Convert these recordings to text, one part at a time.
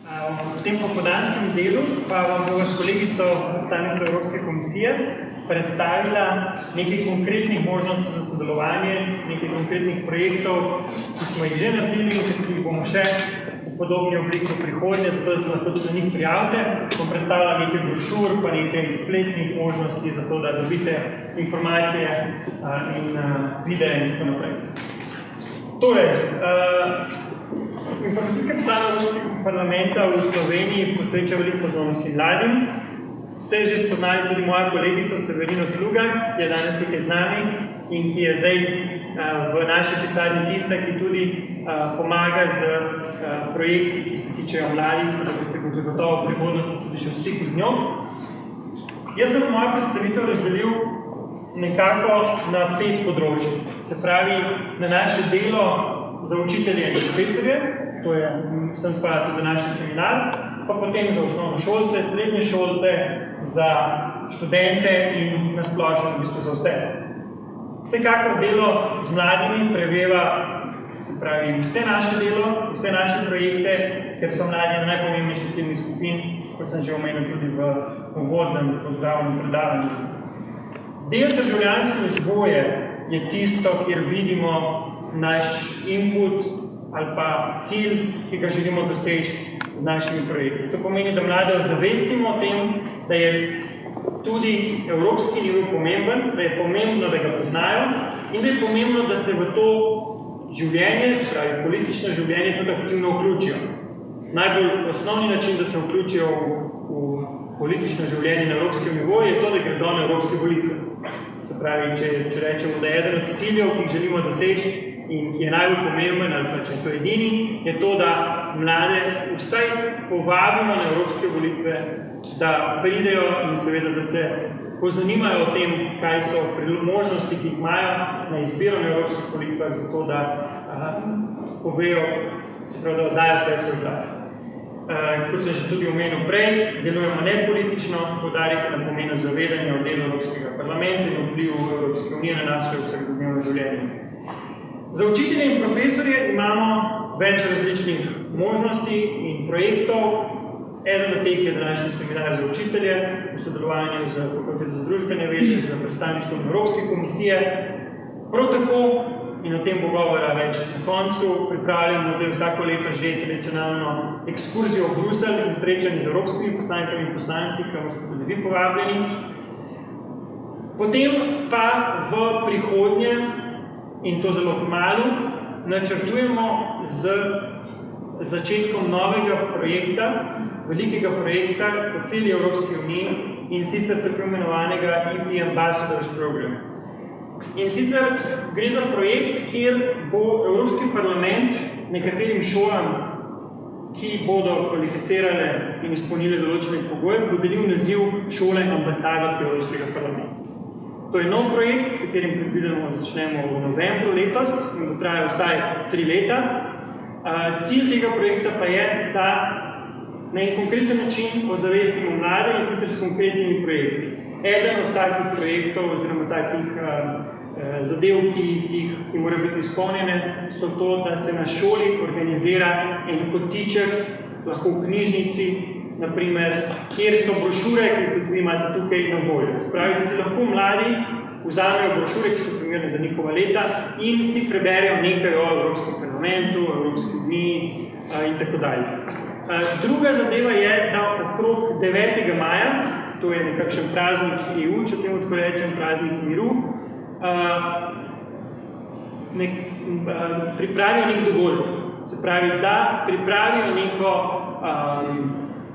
V tem popoldanskem delu pa vam bomo s kolegico predstavnico Evropske komisije predstavila nekaj konkretnih možnosti za sodelovanje, nekaj konkretnih projektov, ki smo jih že naredili in ki bomo še v podobni obliki v prihodnje, zato da se lahko tudi na njih prijavite. Bom predstavila nekaj brošur, pa nekaj spletnih možnosti, zato da dobite informacije in videe in tako naprej. Torej, informacijska pisarna Evropskega parlamenta v Sloveniji posveča veliko pozornosti mladim. Ste že spoznali tudi moja kolegica Severino Sluga, ki je danes tukaj z nami in ki je zdaj v naši pisarni tista, ki tudi pomaga z projekti, ki se tičejo mladih, da boste gotovo v prihodnosti tudi še v stiku z njo. Jaz sem mojo predstavitev razdelil nekako na 5 področij. Se pravi, na naše delo za učitelje in profesorje, to je, sem spada tudi naš seminar, pa potem za osnovnošolce, srednje šolce, za študente in na splošno v bistvu za vse. Vsekakor delo z mladimi preveva, se pravi, vse naše delo, vse naše projekte, ker so mladi na najpomembnejši ciljni skupin, kot sem že omenil tudi v uvodnem pozdravnem predavanju. Del državljanske vzgoje je tisto, kjer vidimo naš input ali pa cilj, ki ga želimo doseči z našimi projekti. To pomeni, da mlade ozavestimo o tem, da je tudi evropski nivo pomemben, da je pomembno, da ga poznajo in da je pomembno, da se v to življenje, se pravi politično življenje, tudi aktivno vključijo. Najbolj osnovni način, da se vključijo v politično življenje na evropskem nivoju, je to, da gredo na evropske volitve. Se pravi, če rečemo, da je eden od ciljev, ki jih želimo doseči in ki je najbolj pomemben, ali pa če je to edini, je to, da mlade vsaj povabimo na evropske volitve, da pridejo in seveda, da se pozanimajo o tem, kaj so možnosti, ki jih imajo na izbiro na evropskih volitvah, zato da povejo, se pravi, da oddajo vse svoj glas. Kot sem že tudi omenil prej, delujemo nepolitično, poudarjate na pomenu zavedanja o delu Evropskega parlamenta in vplivu Evropske unije na naše vsakodnevno življenje. Za učitelje in profesorje imamo več različnih možnosti in projektov. Eden od teh je današnji seminar za učitelje v sodelovanju z Fakulteto za družbene vede, z predstavništvom Evropske komisije. Prav tako, in o tem bo govora več na koncu, pripravljamo zdaj vsako leto že tradicionalno ekskurzijo v Bruselj in srečanje z evropskimi poslankami in poslanci, kamor ste tudi vi povabljeni. Potem pa v prihodnje, in to zelo kmalu, načrtujemo z začetkom novega projekta, velikega projekta po celi Evropski uniji in sicer tako imenovanega EP Ambassadors Program. In sicer gre za projekt, kjer bo Evropski parlament nekaterim šolam, ki bodo kvalificirale in izpolnile določene pogoje, podelil naziv šole ambasadorke Evropskega parlamenta. To je nov projekt, s katerim predvideno začnemo v novembru letos in bo trajal vsaj 3 leta. Cilj tega projekta pa je, da na en konkreten način ozavestimo mlade in sicer s konkretnimi projekti. Eden od takih projektov oziroma takih zadev, ki morajo biti izpolnjene, so to, da se na šoli organizira en kotiček, lahko v knjižnici, naprimer, kjer so brošure, ki tudi vi imate tukaj na voljo. Spravi, da si lahko mladi vzamejo brošure, ki so primerne za njihova leta in si preberijo nekaj o Evropskem parlamentu, Evropski uniji in tako dalje. Druga zadeva je, da okrog 9. maja, to je nekakšen praznik EU, če temu tako rečem, praznik miru, pripravijo nek dogodek. Se pravi, da pripravijo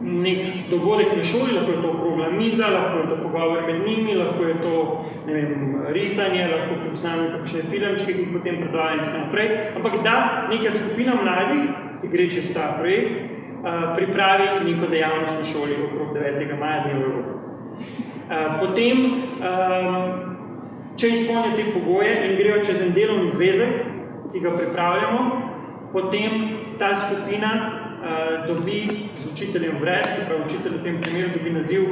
nek dogodek na šoli, lahko je to okrogla miza, lahko je to pogovor med njimi, lahko je to, ne vem, risanje, lahko posnamemo kakšne filmčke, ki jih potem predvajajo in tako naprej, ampak da neka skupina mladih, ki gre čez ta projekt, pripravi neko dejavnost na šoli okrog 9. maja dne v Evropi. Potem, če izpolnijo te pogoje in grejo čez en delovni zvezek, ki ga pripravljamo, potem ta skupina dobi z učiteljem vred, se pravi učitelj v tem primeru dobi naziv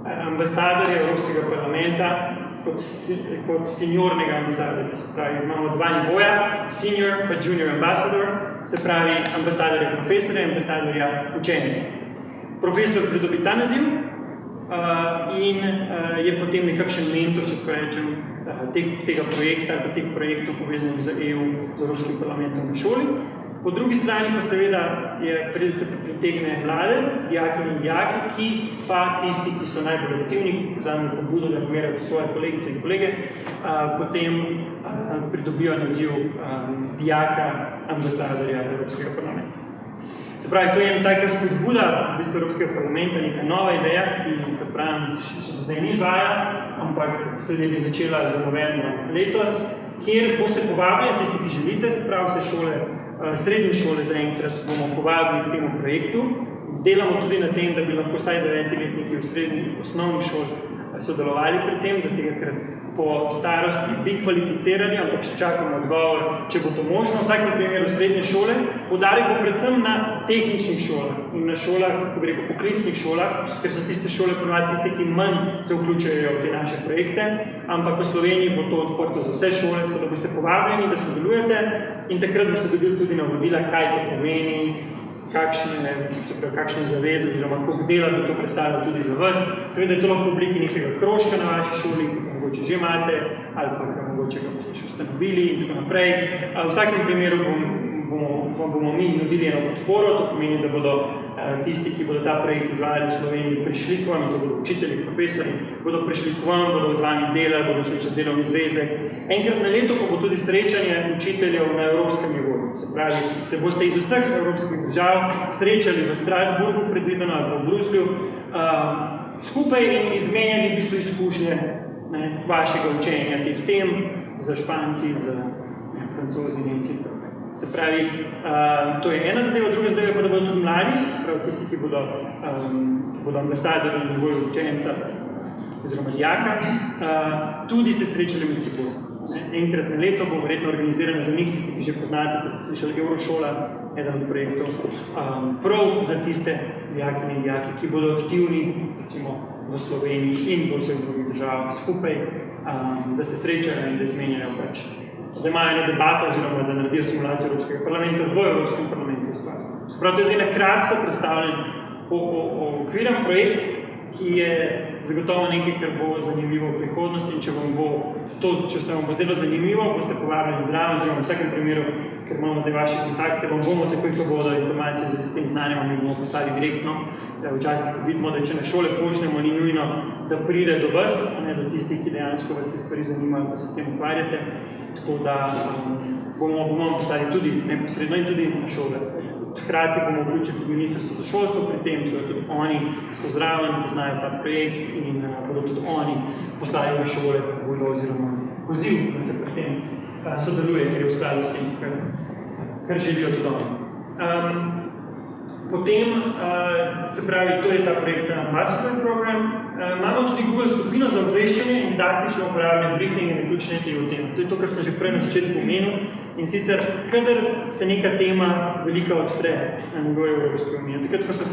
ambasadorja Evropskega parlamenta kot seniornega ambasadorja. Se pravi, imamo dva nivoja, senior pa junior ambassador, se pravi ambasadorja profesorja in ambasadorja učenca. Profesor pridobi ta naziv in je potem nekakšen mentor, če tako rečem, tega projekta, teh projektov povezanih z EU, z Evropskim parlamentom na šoli. Po drugi strani pa seveda se pritegne mlade, dijaki in dijaki, ki pa tisti, ki so najbolj aktivni, ki vzamemo pobudo, da pomerajo svoje kolegice in kolege, potem pridobijo naziv dijaka ambasadorja Evropskega parlamenta. Se pravi, to je ena taka spodbuda v bistvu Evropskega parlamenta, neka nova ideja, ki, kot pravim, se zdaj ni izvaja, ampak se je bi začela za novembrom letos, kjer boste povabili tisti, ki želite, se pravi vse šole, srednje šole zaenkrat bomo povabili k temu projektu. Delamo tudi na tem, da bi lahko vsaj 9-letniki v srednjih osnovnih šol sodelovali pri tem, zato ker po starosti bi kvalificirali, ampak še čakamo odgovor, če bo to možno. V vsakem primeru srednje šole, poudarek bo predvsem na tehničnih šolah in na šolah, kako bi rekel, poklicnih šolah, ker so tiste šole ponovadi tiste, ki manj se vključujejo v te naše projekte, ampak v Sloveniji bo to odprto za vse šole, tako da boste povabljeni, da sodelujete in takrat boste dobili tudi navodila, kaj to pomeni, kakšne zaveze oziroma koliko dela bi to predstavljalo tudi za vas. Seveda je to lahko v obliki nekega krožka na vaši šoli, ki mogoče že imate, ali pa mogoče ga boste še ustanovili in tako naprej. V vsakem primeru bomo mi nudili eno podporo, to pomeni, da bodo tisti, ki bodo ta projekt izvajali v Sloveniji, prišli k vam, to bodo učitelji, profesori, bodo prišli k vam, bodo z vami delali, bodo šli čez delovni zvezek. Enkrat na leto pa bo tudi srečanje učiteljev na evropskem nivoju. Se pravi, se boste iz vseh evropskih držav srečali v Strasburgu, predvideno ali pa v Bruslju, skupaj in izmenjali v bistvu izkušnje vašega učenja teh tem za Španci, za Francozi, Nemci. Se pravi, to je ena zadeva, druga zadeva pa, da bodo tudi mladi, se pravi tisti, ki bodo ambasadori na nivoju učenca oziroma dijaka, tudi se srečali med seboj. Enkrat na leto bo verjetno organizirano za njih, tisti, ki že poznate, ko ste slišali Eurošola, eden od projektov, prav za tiste dijake in dijake, ki bodo aktivni, recimo v Sloveniji in v vseh drugih državah skupaj, da se srečajo in da izmenjajo pač. Da imajo eno debato oziroma da naredijo simulacijo Evropskega parlamenta v Evropskem parlamentu. Se pravi, to je zdaj na kratko predstavljen okviren projekt, ki je zagotovo nekaj, kar bo zanimivo v prihodnosti in če se vam bo zdelo zanimivo, boste povabljeni zraven, oziroma v vsakem primeru, ker imamo zdaj vaše kontakte, vam bomo takoj, ko bodo informacije z tem znanjem, mi bomo postali direktno. Včasih se vidimo, da če na šole pošljemo, ni nujno, da pride do vas, a ne do tistih, ki dejansko vas te stvari zanimajo, pa se s tem ukvarjate. Tako da bomo postali tudi neposredno in tudi na šole. Hkrati bomo vključili tudi Ministrstvo za šolstvo pri tem, da tudi oni so zraven, poznajo ta projekt in bodo tudi oni poslali v šole pobudo oziroma poziv, da se pri tem sodeluje, ker je v skladu s tem, kar želijo tudi oni. Potem, se pravi, to je ta projekt Ambassador program. Imamo tudi Google skupino za obveščanje in didaktično uporabljanje briefinga in ključne o tem. To je to, kar sem že prej na začetku omenil. In sicer, kadar se neka tema velika odpre na nivoju Evropske unije, takrat, ko se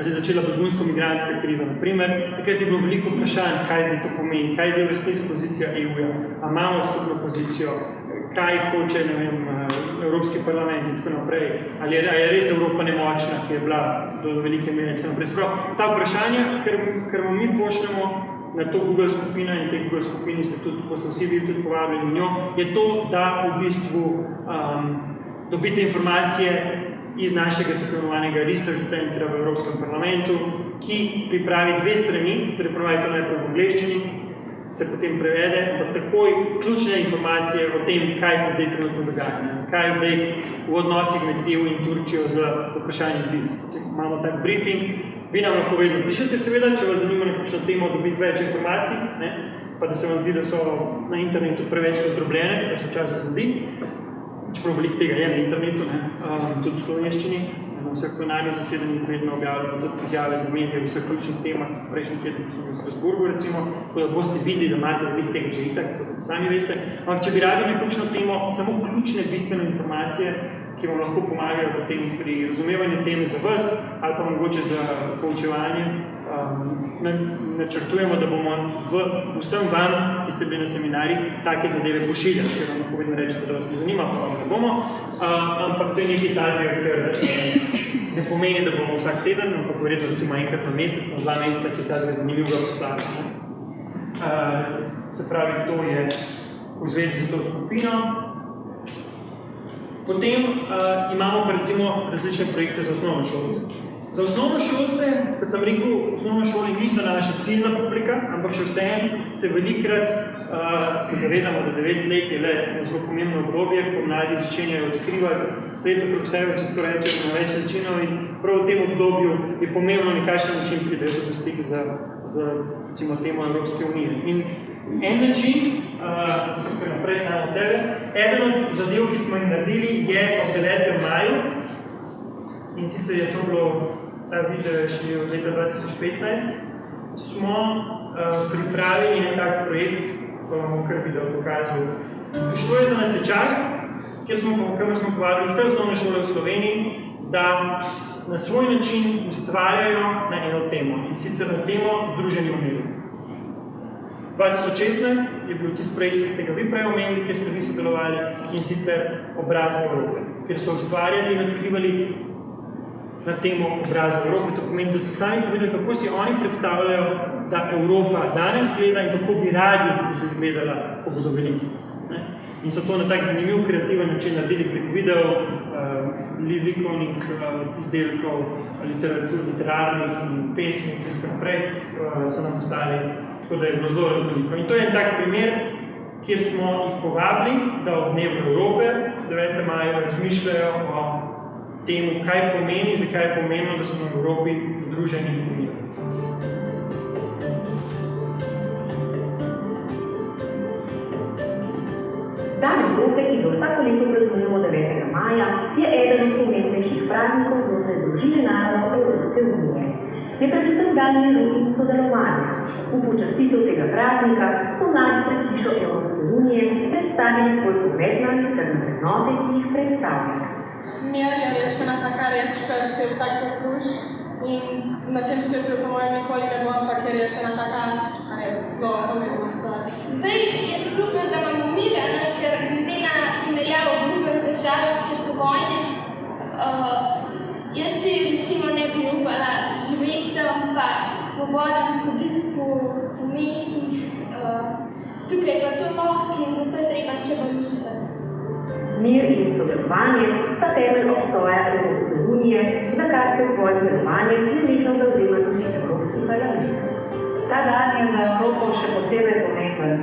je začela begunsko-migrantska kriza, naprimer, takrat je bilo veliko vprašanj, kaj zdaj to pomeni, kaj zdaj v resnici pozicija EU-ja, a imamo skupno pozicijo, kaj hoče, ne vem, Evropski parlament in tako naprej, ali je res Evropa nemočna, ki je bila do velike mere in tako naprej. Sprav, ta vprašanja, ker mi pošljemo na to Google skupino in te Google skupini ste tudi, ko ste vsi bili tudi povabljeni v njo, je to, da v bistvu dobite informacije iz našega tako imenovanega Research Centra v Evropskem parlamentu, ki pripravi 2 strani, sicer pravi to najprej v angleščini, se potem prevede, ampak takoj ključne informacije o tem, kaj se zdaj trenutno dogaja, kaj je zdaj v odnosih med EU in Turčijo z vprašanjem viz. Imamo tak briefing, vi nam lahko vedno pišete seveda, če vas zanima nekakšno temo dobiti več informacij, pa da se vam zdi, da so na internetu preveč razdrobljene, kar se včasih zgodi, čeprav veliko tega je na internetu, tudi v slovenščini. Na vseh plenarnih zasedanjih vedno objavljamo tudi izjave za medije v vseh ključnih temah, v prejšnjem tednu v Strasburgu recimo, tako da boste videli, da imate veliko tega že itak, kot sami veste. Ampak če bi radi nekakšno temo, samo ključne bistvene informacije, ki vam lahko pomagajo potem pri razumevanju teme za vas ali pa mogoče za poučevanje, načrtujemo, da bomo vsem vam, ki ste bili na seminarjih, take zadeve pošiljali. Če vam povedno rečete, da vas ne zanima, pa vam ne bomo. Ampak to je nekaj tazija, ker ne pomeni, da bomo vsak teden, ampak verjetno recimo enkrat na mesec, na 2 meseca, ki je tazija zanimivega postavljena. Se pravi, to je v zvezi s to skupino. Potem imamo pa recimo različne projekte za osnovnošolce. Za osnovnošolce, kot sem rekel, osnovne šole niso naša ciljna publika, ampak še vseeno se velikrat se zavedamo, da 9 let je le zelo pomembno obdobje, ko mladi začenjajo odkrivati svet okrog sebe, če tako rečem, na več načinov in prav v tem obdobju je pomembno nekakšen način priti v stik z recimo temo Evropske unije. In en način, naprej samo od sebe, eden od zadev, ki smo jih naredili, je ob 9. maju, in sicer je to bilo, ta video je še od leta 2015, smo pripravili en tak projekt, ko vam bom kar video pokazal. Šlo je za natečaj, kjer smo povabili vse osnovne šole v Sloveniji, da na svoj način ustvarjajo na eno temo, in sicer na temo Združeni v miru. 2016 je bil tisti projekt, ki ste ga vi prej omenili, kjer ste vi sodelovali, in sicer Obraz Evrope, kjer so ustvarjali in odkrivali na temo Obraz Evrope. To pomeni, da so sami povedali, kako si oni predstavljajo, da Evropa danes gleda in kako bi radi izgledala, ko bodo veliki. In so to na tak zanimiv, kreativen način naredili prek videov, likovnih izdelkov, literarnih in pesmic in tako naprej, so nam postali, tako da je bilo zelo različno. In to je en tak primer, kjer smo jih povabili, da ob dnevu Evrope, 9. maja, razmišljajo o temu, kaj pomeni, zakaj je pomembno, da smo v Evropi združeni v miru. Dan Evrope, ki ga vsako leto praznujemo 9. maja, je eden od pomembnejših praznikov znotraj družine narodov Evropske unije. Je predvsem dan miru in sodelovanja. V počastitev tega praznika so mladi pred hišo Evropske unije predstavili svoj pogled na ter na vrednote, ki jih predstavljajo. Mir je res ena taka reč, kar si vsak zasluži in na tem svetu po mojem nikoli ne bo, ampak je res ena taka zelo pomembna stvar. Zdaj je super, da imamo mir, ker glede na primerjavo v drugih državah, kjer so vojne, jaz si recimo ne bi upala živeti tam, pa svoboden hoditi po mestih. Tukaj pa to lahko in zato je treba še bolj uživati. Mir in sodelovanje sta temelj obstoja Evropske unije, za kar se svojim delovanjem nenehno zavzema tudi Evropski parlament. Ta dan je za Evropo še posebej pomemben,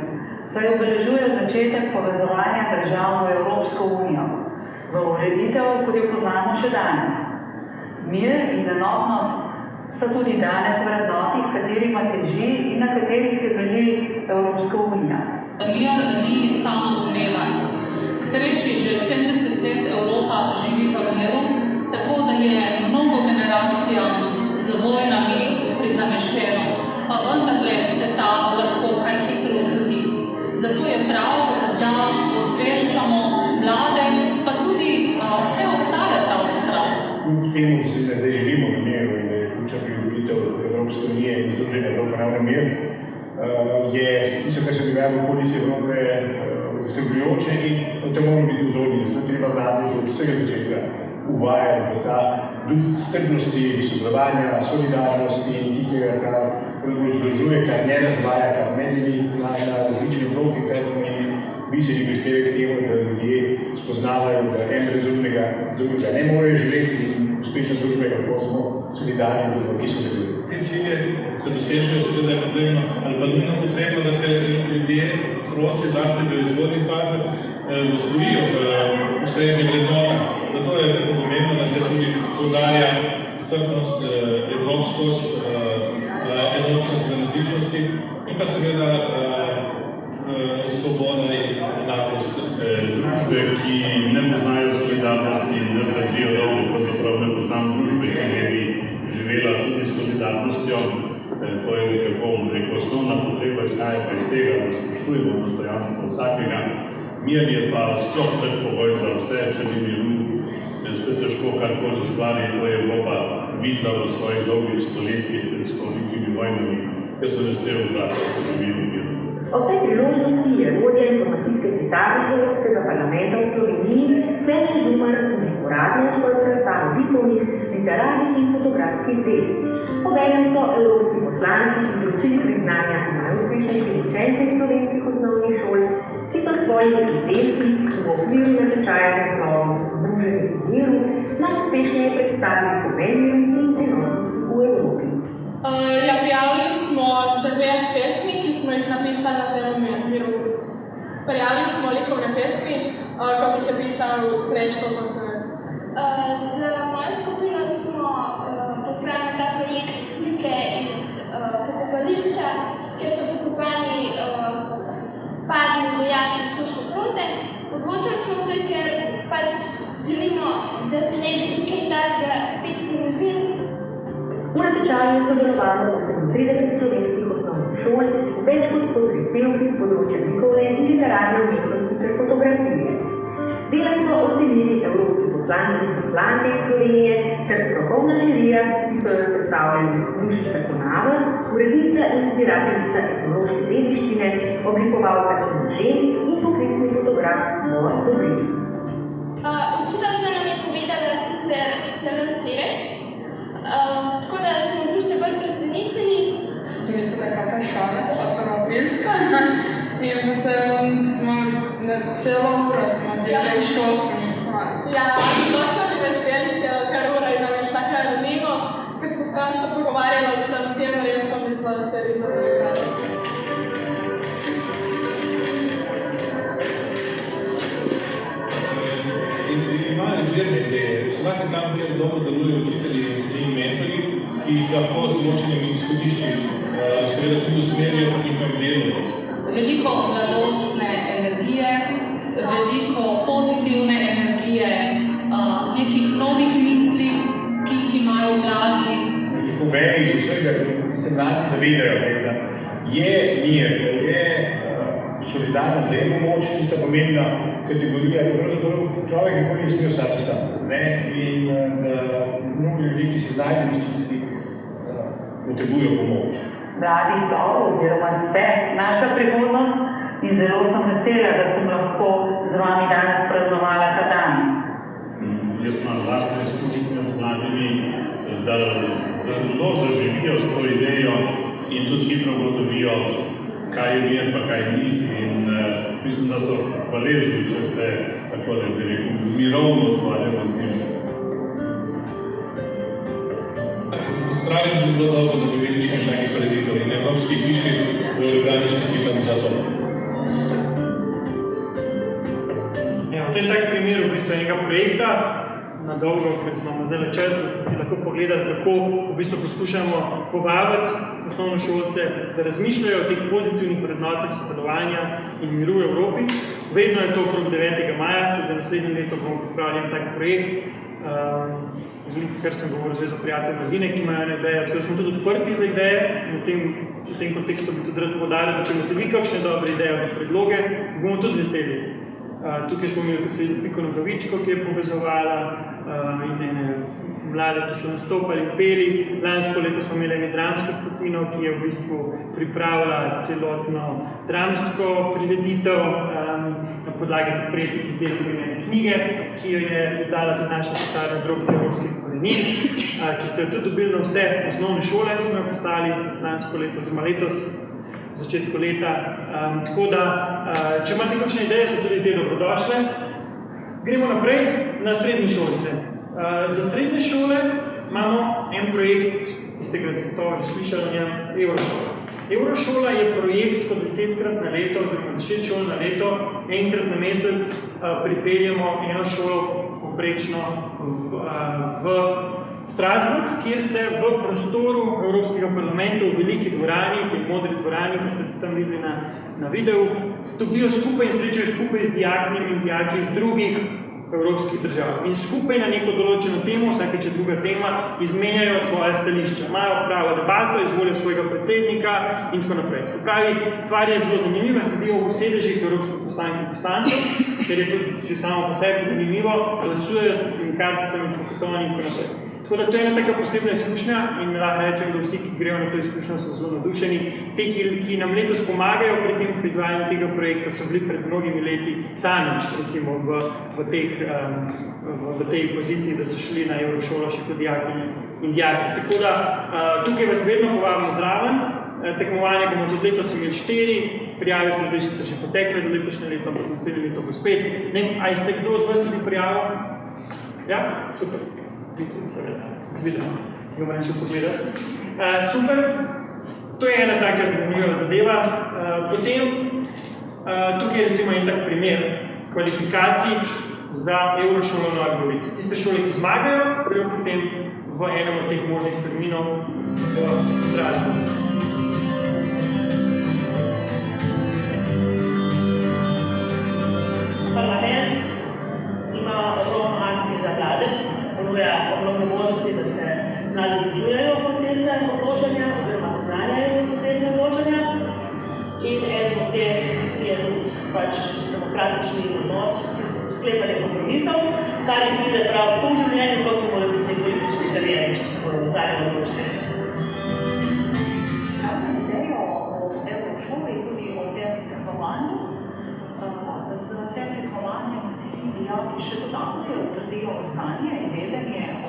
saj obeležuje začetek povezovanja držav v Evropsko unijo, v ureditev, kot jo poznamo še danes. Mir in enotnost sta tudi danes vrednoti, katerima teži in na katerih temelji Evropska unija. Mir ni samoumeven. K sreči že 70 let Evropa živi v miru, tako da je mnogo generacijam z vojnami prizamešljeno, pa vendarle se ta lahko kaj hitro zgodi. Zato je prav, da osveščamo mlade, pa tudi vse ostale pravzaprav. Kljub temu, ki se zdaj živimo v miru in da je ključna pridobitev Evropske unije in Združenja Evrope ravno mir, je tisto, kar se dogaja v okolici Evrope, zaskrbljujoče in o tem moramo biti vzorni. Zato treba vlade že od vsega začetka uvajati v ta duh strpnosti, sodelovanja, solidarnosti in tistega, kar združuje, kar ne razvaja, kar ne deli na različne bloke, kar pomeni bistveni prispevek k temu, da ljudje spoznavajo, da en brez drugega ne morejo živeti in uspešna družba je lahko samo solidarna družba, ki sodeluje. Te cilje se dosežejo, seveda je potrebno, ali pa nujno potrebno, da se ljudje, otroci, zlasti v zgodnjih fazah, vzgojijo v ustreznih vrednotah. Zato je tako pomembno, da se tudi poudarja strpnost, evropskost, enotnost v različnosti in pa seveda svoboda in enakost. Družbe, ki ne poznajo solidarnosti in ne zdržijo dolgo, pravzaprav ne poznam družbe, ki ne bi živela tudi s solidarnostjo. To je nekako osnovna potreba, izhaja pa iz tega, da spoštujemo dostojanstvo vsakega. Mir je pa sploh predpogoj za vse, če ni miru, se težko karkoli ustvari, to je Evropa videla v svojih dolgih stoletjih s tolikimi vojnami. Jaz sem vesel, da živim v miru. Ob tej priložnosti je vodja informacijske pisarne Evropskega parlamenta v Sloveniji Klemen Žumar tudi uradno odprl razstavo likovnih, literarnih in fotografskih del. Obenem so evropski poslanci izročili priznanja najuspešnejšim učencem slovenskih osnovnih šol, ki so svojimi izdelki v okviru natečaja z naslovom Združeni v miru najuspešnejše predstavili pomen miru in enotnosti v Evropi. Prijavili smo 9 pesmi, ki smo jih napisali na temo miru. Prijavili smo likovne pesmi, kot jih je pisal Srečko Kosovek. Z mojo skupino smo poslali ta projekt slike iz pokopališča, kjer so pokopani padli vojaki Soške fronte. Odločili smo se, ker pač želimo, da se ne bi kaj takega spet ponovil. V natečaju je sodelovalo 38 slovenskih osnovnih šol z več kot 100 prispevki s področja likovne in literarne umetnosti ter fotografije. Dela so ocenili evropski poslanci in poslanke iz Slovenije ter strokovna žirija, ki so jo sestavljali Dušica Konaver, urednica in zbirateljica etnološke dediščine, oblikovalka Tina Žen in poklicni fotograf Bor Dobrin. Učiteljica nam je povedala sicer šele včeraj, tako da smo bili še bolj presenečeni. Če mislim, da je kakva šala, pa prva pelska. In potem smo celo uro smo delali šol. Ja, zelo smo bili veseli celo kar ura in nam je šla kar mimo, ker smo se tam pogovarjali o vsem tem, res smo bili zelo veseli za delegati. Imajo izvirne ideje. Seveda se tam, kjer dobro delujejo učitelji in mentori, ki jih lahko z določenimi izhodišči seveda tudi usmerijo po njihovem delu. Veliko mladostne energije, veliko pozitivne energije, nekih novih misli, ki jih imajo mladi. Tako velik vsega, da se mladi zavedajo, da je mir, da je solidarno, da je pomoč tista pomembna kategorija, da pravzaprav človek nikoli ne sme ostati sam. In da mnogi ljudje, ki se znajdejo v stiski, potrebujo pomoč. Mladi so oziroma ste naša prihodnost in zelo sem vesela, da sem lahko z vami danes praznovala ta dan. Jaz imam vlastne izkušnje z mladimi, da zelo zaživijo s to idejo in tudi hitro ugotovijo, kaj je mir, pa kaj ni. In mislim, da so hvaležni, če se tako da bi rekel, mirovno ukvarjamo z njim. Pravim, da bi bilo dobro, da bi imeli še nekaj preditev in Evropski hiši v Ljubljani čestitam za to. Ja, to je tak primer v bistvu enega projekta, na dolgo, ker imamo zdaj čas, da ste si lahko pogledali, kako v bistvu poskušamo povabiti osnovnošolce, da razmišljajo o teh pozitivnih vrednotah sodelovanja in miru v Evropi. Vedno je to okrog 9. maja, tudi za naslednje leto bomo pripravili tak projekt, ker sem govoril z prijatelji mladine, ki imajo ene ideje, tako da smo tudi odprti za ideje in v tem kontekstu bi tudi rad poudaril, da če imate vi kakšne dobre ideje ali predloge, bomo tudi veseli. Tukaj smo imeli Piko Nogavičko, ki je povezovala in ene mlade, ki so nastopali in peli. Lansko leto smo imeli eno dramsko skupino, ki je v bistvu pripravila celotno dramsko prireditev na podlagi tudi prijetih izdelkov in ene knjige, ki jo je izdala tudi naša pisarna Drobci evropskih korenin, ki ste jo tudi dobili na vse osnovne šole, smo jo postali lansko leto oziroma letos, v začetku leta. Tako da, če imate kakšne ideje, so tudi te dobrodošle. Gremo naprej na srednje šolce. Za srednje šole imamo en projekt, ki ste ga zagotovo že slišali o njem, Eurošola. Eurošola je projekt, ko 10-krat na leto, oziroma 10 šol na leto, enkrat na mesec pripeljemo eno šolo poprečno v Strasbourg, kjer se v prostoru Evropskega parlamenta v veliki dvorani, tej modri dvorani, ki ste tam videli na videu, stopijo skupaj in srečajo skupaj z dijaknjami in dijaki iz drugih evropskih držav. In skupaj na neko določeno temo, vsakeč je druga tema, izmenjajo svoje stališča. Imajo pravo debato, izvolijo svojega predsednika in tako naprej. Se pravi, stvar je zelo zanimiva, sedijo v sedežih evropskih poslank in poslancev, ker je tudi že samo po sebi zanimivo, glasujejo s tistimi karticami, poketoni in tako naprej. Tako da to je ena taka posebna izkušnja in lahko rečem, da vsi, ki grejo na to izkušnjo, so zelo nadušeni. Te, ki nam letos pomagajo pri tem izvajanju tega projekta, so bili pred mnogimi leti sami, recimo v tej poziciji, da so šli na Eurošolo še kot dijaki in dijaki. Tako da tukaj vas vedno povabimo zraven. Tekmovanje bomo tudi letos imeli 4, prijave so zdaj že potekle za letošnje leto, ampak naslednje leto bo spet. Ne vem, ali se kdo od vas tudi prijavil? Ja? Super. Zvidimo, ga moram še pogledati. Super, to je ena taka zanimiva zadeva. Potem, tukaj je recimo en tak primer kvalifikacij za Eurošolo Nova Gorica. Tiste šole, ki zmagajo, prijo potem v enem od teh možnih terminov v Strasbourgu. Parlament ima ogromno akcij za mlade, ponuja ogromno možnosti, da se mladi vključujejo v procese odločanja, oziroma seznanjajo s procesi odločanja. In eden od teh je tudi pač demokratični odnos, sklepanje kompromisov, kar jim pride prav tako v življenju, kot to mora biti politični karieri, če se bodo zadnje odločili. Pravna ideja o Eurošoli in tudi o tem tekmovanju. Z tem tekmovanjem si dijaki še dodatno utrdijo znanje in vedenje o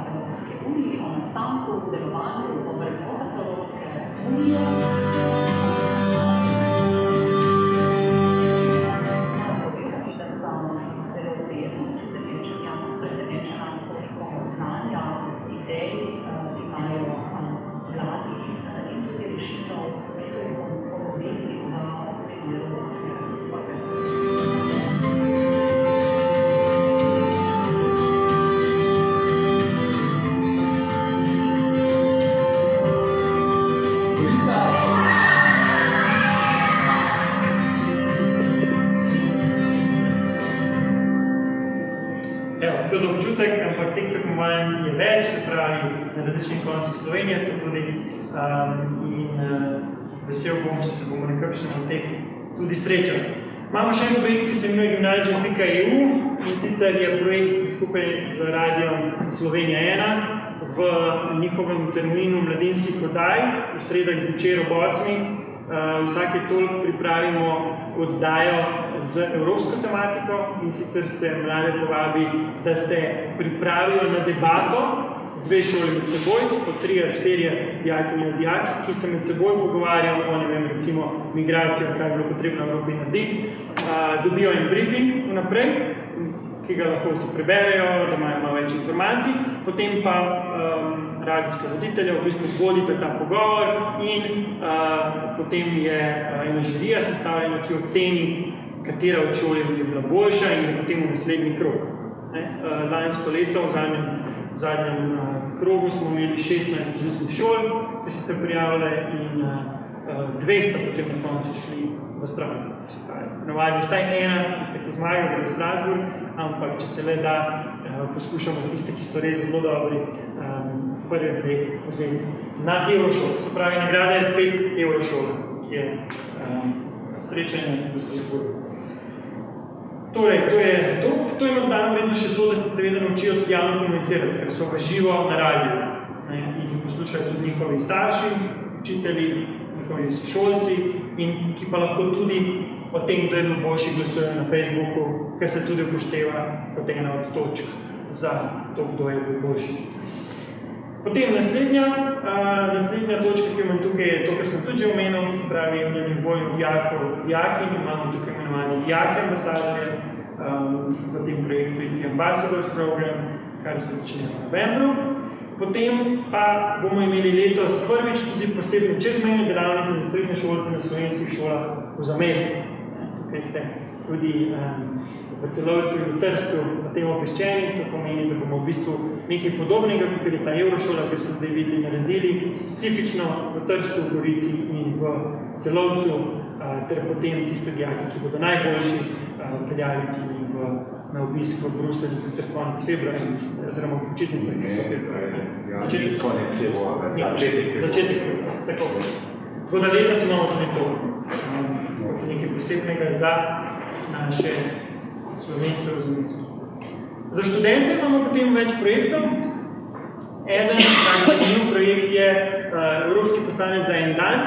Evropski uniji, o nastanku, delovanju, o vrednotah Evropske unije. Moram povedati, da sem zelo prijetno presenečena, koliko znanja, idej imajo mladi in tudi rešitev, ki so jih ponudili v primeru Evropske. Za občutek, ampak teh tekmovanj je več, se pravi, na različnih koncih Slovenije so tudi in vesel bom, če se bomo nekakšnem od teh tudi srečali. Imamo še en projekt, ki se imenuje Gimnazijum.eu in sicer je projekt skupaj z Radiom Slovenija 1 v njihovem terminu mladinskih oddaj, v sredah zvečer ob 8. Vsake toliko pripravimo oddajo z evropsko tematiko in sicer se mlade povabi, da se pripravijo na debato, 2 šole med seboj, po 3-4 dijakinje in dijaki, ki se med seboj pogovarjajo o, ne vem, recimo migracijah, kaj bi bilo potrebno v Evropi narediti, dobijo en briefing vnaprej, ki ga lahko vsi preberejo, da imajo malo več informacij, potem pa radijska voditelja v bistvu vodite ta pogovor in potem je ena žirija sestavljena, ki oceni, katera od šol je bila boljša in je potem v naslednji krog. Lansko leto, v zadnjem krogu smo imeli 16 različnih šol, ki so se prijavile in 200 potem na koncu šli v Strasbourg. Navadno vsaj ena, tiste, ki zmagajo, gre v Strasbourg, ampak če se le da, poskušamo tiste, ki so res zelo dobri, prve 2 vzeti na Eurošolo. Se pravi, nagrada je spet Eurošola, ki je srečanje v Strasbourgu. Torej, to je dodano vredno še to, da se seveda naučijo tudi javno komunicirati, ker so v živo na radiju in jih poslušajo tudi njihovi starši, učitelji, njihovi sošolci in ki pa lahko tudi o tem, kdo je bil boljši, glasujejo na Facebooku, ker se tudi upošteva kot ena od točk za to, kdo je bil boljši. Potem naslednja točka, ki imam tukaj, je to, kar sem tudi že omenil, se pravi na nivoju dijaki, imamo tukaj imenovani dijaki ambasadorje v tem projektu in Ambassadors Program, kar se začne v novembru. Potem pa bomo imeli letos prvič tudi posebne čezmejne delavnice za srednje šolce na slovenskih šolah v zamestju. Tukaj ste tudi v Celovcu in v Trstu na tem opeščeni, to pomeni, da bomo v bistvu nekaj podobnega, kot je ta Eurošola, ker ste zdaj videli, naredili specifično v Trstu, v Gorici in v Celovcu, ter potem tiste dijaki, ki bodo najboljši, peljali tudi v na obisk v Bruselj, sicer konec februarja, oziroma v počitnicah, ki so februarja. Konec februarja, začetek februarja, tako. Tako da letos imamo tudi to, nekaj posebnega za naše Slovence v Zunicu. Za študente imamo potem več projektov. Eden tak zanimiv projekt je Evropski poslanec za en dan.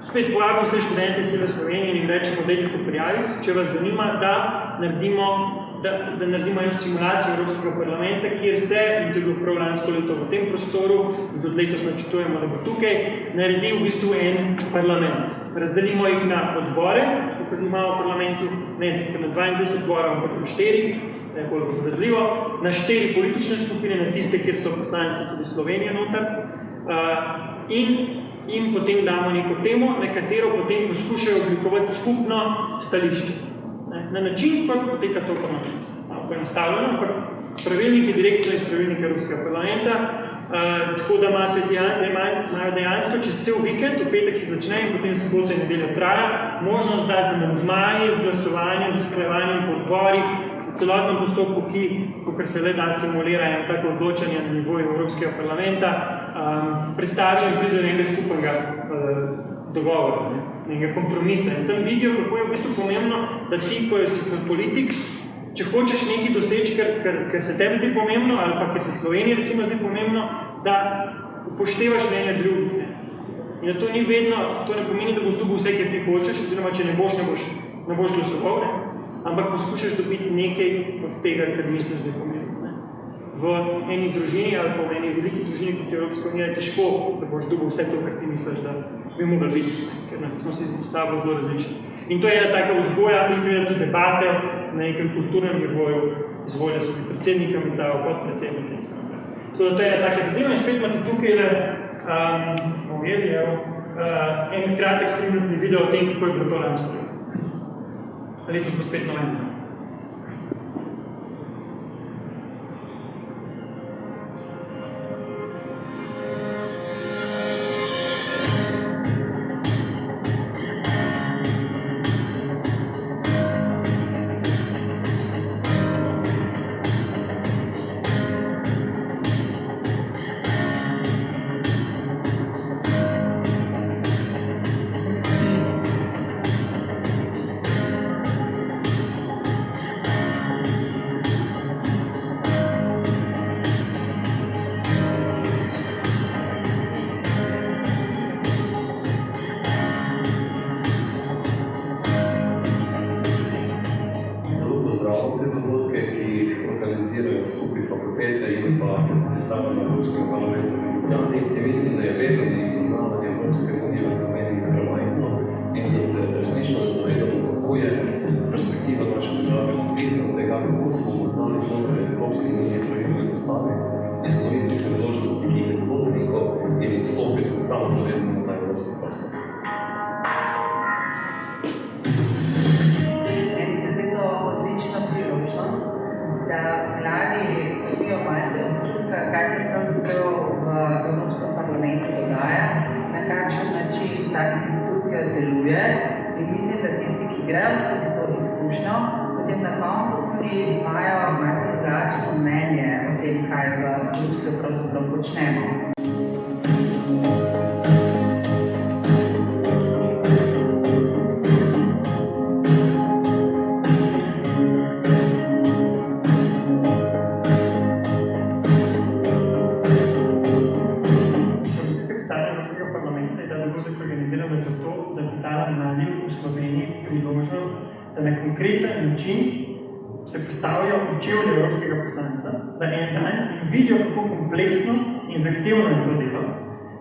Spet povabim vse študente iz cele Slovenije in rečemo, dajte se prijaviti, če vas zanima, da naredimo eno simulacijo Evropskega parlamenta, kjer se, in to je bilo prav lansko leto v tem prostoru, in tudi letos načrtujemo, da bo tukaj, naredi v bistvu en parlament. Razdelimo jih na odbore, kot imamo v parlamentu, ne sicer na 22 odborov, ampak na 4, bolj razredljivo, na 4 politične skupine, na tiste, kjer so poslanci tudi Slovenije noter, in potem damo neko temo, na katero potem poskušajo oblikovati skupno stališče. Na način, kot poteka to parlament. Poenostavljeno, ampak pravilnik je direktno iz pravilnika Evropskega parlamenta, tako da imajo dejansko čez cel vikend, v petek se začne in potem soboto in nedeljo traja, možnost, da z amandmaji, z glasovanjem, z usklajevanjem po odborih, v celotnem postopku, ki, kakor se le da simulira eno tako odločanje na nivoju Evropskega parlamenta, predstavijo in pride do nekaj skupnega dogovora, nekaj kompromisa. In tam vidijo, kako je v bistvu pomembno, da ti, ko si kot politik, če hočeš nekaj doseči, ker se tebi zdi pomembno, ali pa ker se Sloveniji recimo zdi pomembno, da upoštevaš mnenja drugih. In da to ni vedno, to ne pomeni, da boš dobil vse, kar ti hočeš, oziroma če ne boš glasoval, ampak poskušaš dobiti nekaj od tega, kar misliš, da je pomembno. V eni družini ali pa v eni veliki družini, kot je Evropska unija, je težko, da boš dobil vse to, kar ti misliš, da bi mogli biti, ker smo si s sabo zelo različni. In to je ena taka vzgoja, in seveda tudi debate na nekem kulturnem nivoju, izvolja tudi predsednika med sabo, podpredsednika. Tako da to je ena taka zadeva in spet imate tukaj, smo ujeli, en kratek 3-minutni video o tem, kako je bilo to lansko leto. Letos bo spet novembra.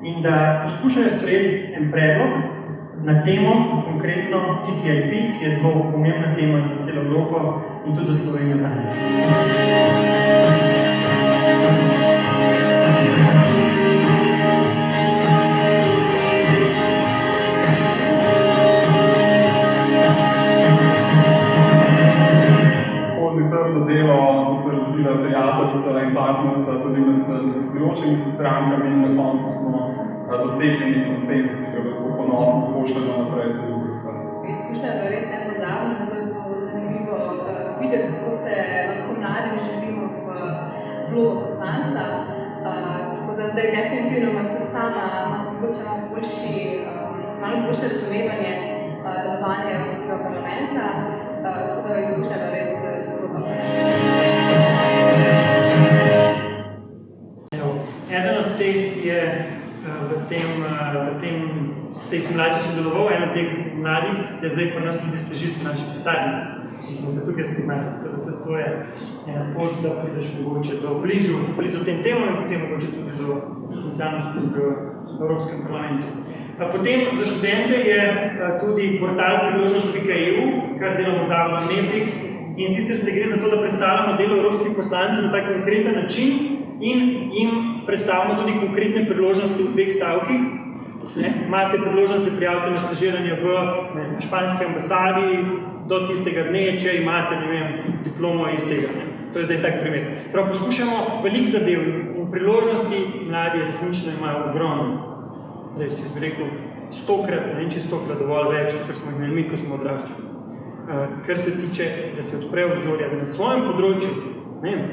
In da poskušajo sprejeti en predlog na temo, konkretno TTIP, ki je zelo pomembna tema za celo Evropo in tudi za Slovenijo danes. Skozi trdo delo so se razvila prijateljstva in partnerstva tudi med nasprotujočimi se strankami in na koncu smo dosegli nek konsens, ki ga lahko ponosno pošljemo naprej tudi v Bruselj. Izkušnja je res nepozabna, zelo je bilo zanimivo videti, kako se lahko tako da izkušnja je res zelo dobra. Eden od teh, ki je v tej simulaciji sodeloval, en od teh mladih, je zdaj pri nas tudi stažist v naši pisarni. Smo se tukaj spoznali, tako da to je ena pot, da prideš mogoče do blizu tem temom in potem mogoče tudi do potencialno službe v Evropskem parlamentu. Potem za študente je tudi portal priložnost.eu, kar delamo z zavodom Netflix, in sicer se gre za to, da predstavljamo delo evropskih poslancev na tak konkreten način in jim predstavljamo tudi konkretne priložnosti v 2 stavkih. Imate priložnost se prijaviti na stažiranje v španski ambasadi do tistega dne, če imate, diplomo iz tega. To je zdaj tak primer. Torej, poskušamo veliko zadev in priložnosti mladi resnično imajo ogromno. Zdaj si bi rekel 100-krat, ne vem, če 100-krat dovolj več, ker smo imeli mi, ko smo odraščali. Kar se tiče, da se odpre obzorja, da na svojem področju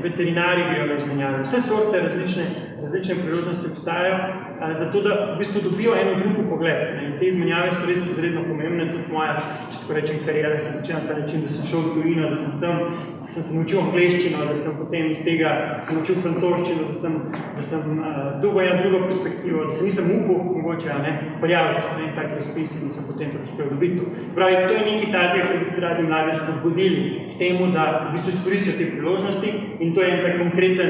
veterinari grejo na izmenjave. Vse sorte različne priložnosti obstajajo, zato da v bistvu dobijo eno drugo pogled. Te izmenjave so res izredno pomembne, tudi moja, če tako rečem, karijera se začela na ta način, da sem šel v tujino, da sem tam, da sem se naučil angleščino, da sem potem iz tega se naučil francoščino, da sem dobil eno drugo perspektivo, da se nisem upal mogoče pojaviti tak razpis in sem potem uspel dobiti to. Spravi, to je nekaj tazga, kar bi radi mlade spodbudili k temu, da v bistvu izkoristijo te priložnosti. In to je en tak konkreten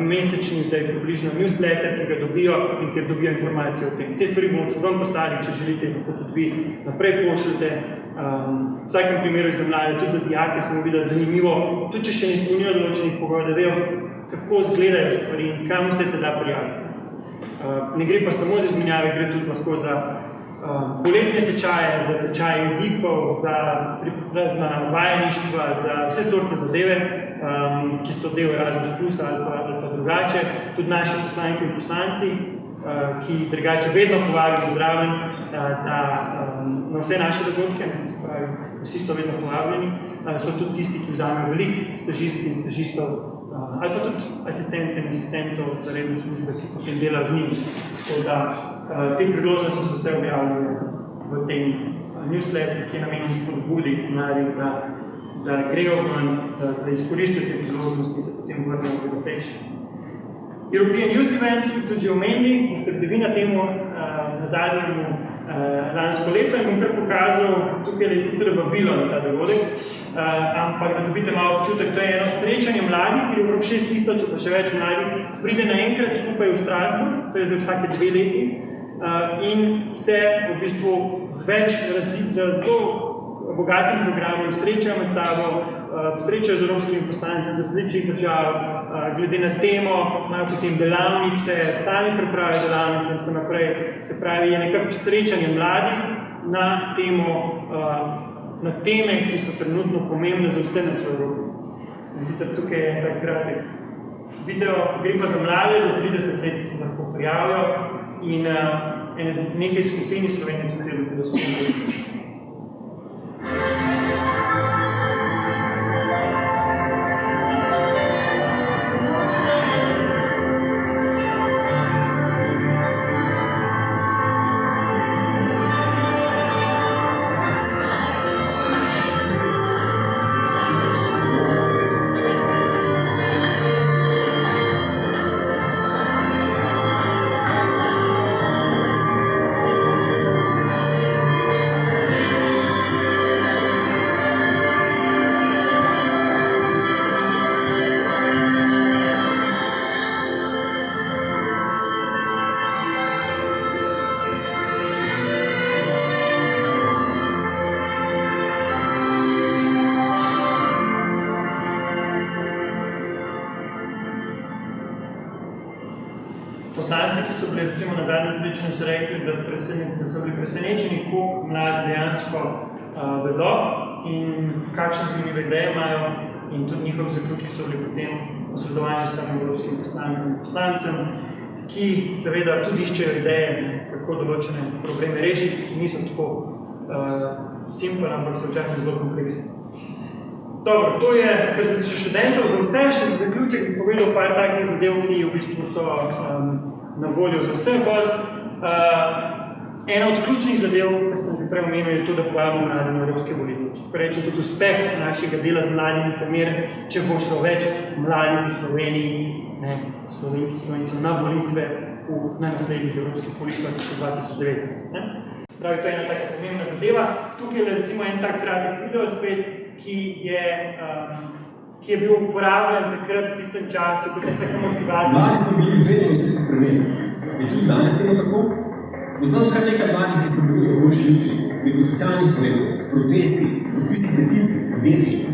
mesečni, zdaj približno newsletter, ki ga dobijo in kjer dobijo informacije o tem. Te stvari bomo tudi vam postali, če želite, lahko tudi vi naprej pošljete. V vsakem primeru za mlade, tudi za dijake smo videli zanimivo, tudi če še ne izpolnijo določenih pogojev, da vejo, kako izgledajo stvari in kam vse se da prijaviti. Ne gre pa samo za izmenjave, gre tudi lahko za poletne tečaje, za tečaje jezikov, za razna vajeništva, za vse sorte zadeve, ki so del Erasmus Plus ali pa drugače. Tudi naši poslanki in poslanci, ki drugače vedno povabimo zraven na vse naše dogodke, se pravi, vsi so vedno povabljeni, so tudi tisti, ki vzamejo veliko stažistk in stažistov ali pa tudi asistente in asistentov za redne službe, ki potem delajo z njimi. Tako da te priložnosti so vse objavljene v tem newsletteru, ki je namenjen spodbudi mladih, da grejo ven, da izkoristijo te priložnosti in se potem vrnejo v Budapešti. European Youth Event ste tudi že omenili in ste bili na temu na zadnjemu lansko leto in bom kar pokazal, tukaj je sicer vabilo na ta dogodek, ampak da dobite malo občutek, to je eno srečanje mladih, ker je okrog 6000, pa še več mladih, pride naenkrat skupaj v Strasbourg, to je zdaj vsake 2 leti, in se v bistvu z zelo bogatim programom srečajo med sabo, srečajo z evropskimi poslanci z različnih držav, glede na temo, imajo potem delavnice, sami pripravijo delavnice in tako naprej. Se pravi, je nekako srečanje mladih na teme, ki so trenutno pomembne za vse nas v Evropi. In sicer tukaj je tak kratek video, gre pa za mlade do 30 let, ki se lahko prijavijo in nekaj skupini Slovenije tudi do skupnosti. Poslanci, ki so bili recimo na zadnjem srečanju, so rekli, da so bili presenečeni, koliko mladi dejansko vedo in kakšne zanimive ideje imajo, in tudi njihovi zaključki so bili potem posredovani vsem evropskim poslankam in poslancem, ki seveda tudi iščejo ideje, kako določene probleme rešiti, ki niso tako simple, ampak so včasih zelo kompleksni. Dobro, to je, kar se tiče študentov, za vse še za zaključek bi povedal par takih zadev, ki v bistvu so na voljo za vse vas. Ena od ključnih zadev, kot sem že prej omenil, je to, da povabimo mlade na evropske volitve. Če rečem, tudi uspeh našega dela z mladimi se meri, če bo šlo več mladih v Sloveniji, Slovenki, Slovencev na volitve na naslednjih evropskih volitvah, ki so 2019. Pravi, to je ena taka pomembna zadeva. Tukaj je recimo en tak kratek video spet, ki je bil uporabljen takrat v tistem času, kot je taka motivacija. Mladi smo bili vedno vsi spremeni. Je tudi danes temu tako? Poznam kar nekaj mladih, ki sem bil za boljši jutri, preko socialnih projektov, s protesti, s podpisi peticij, s podjetništvom.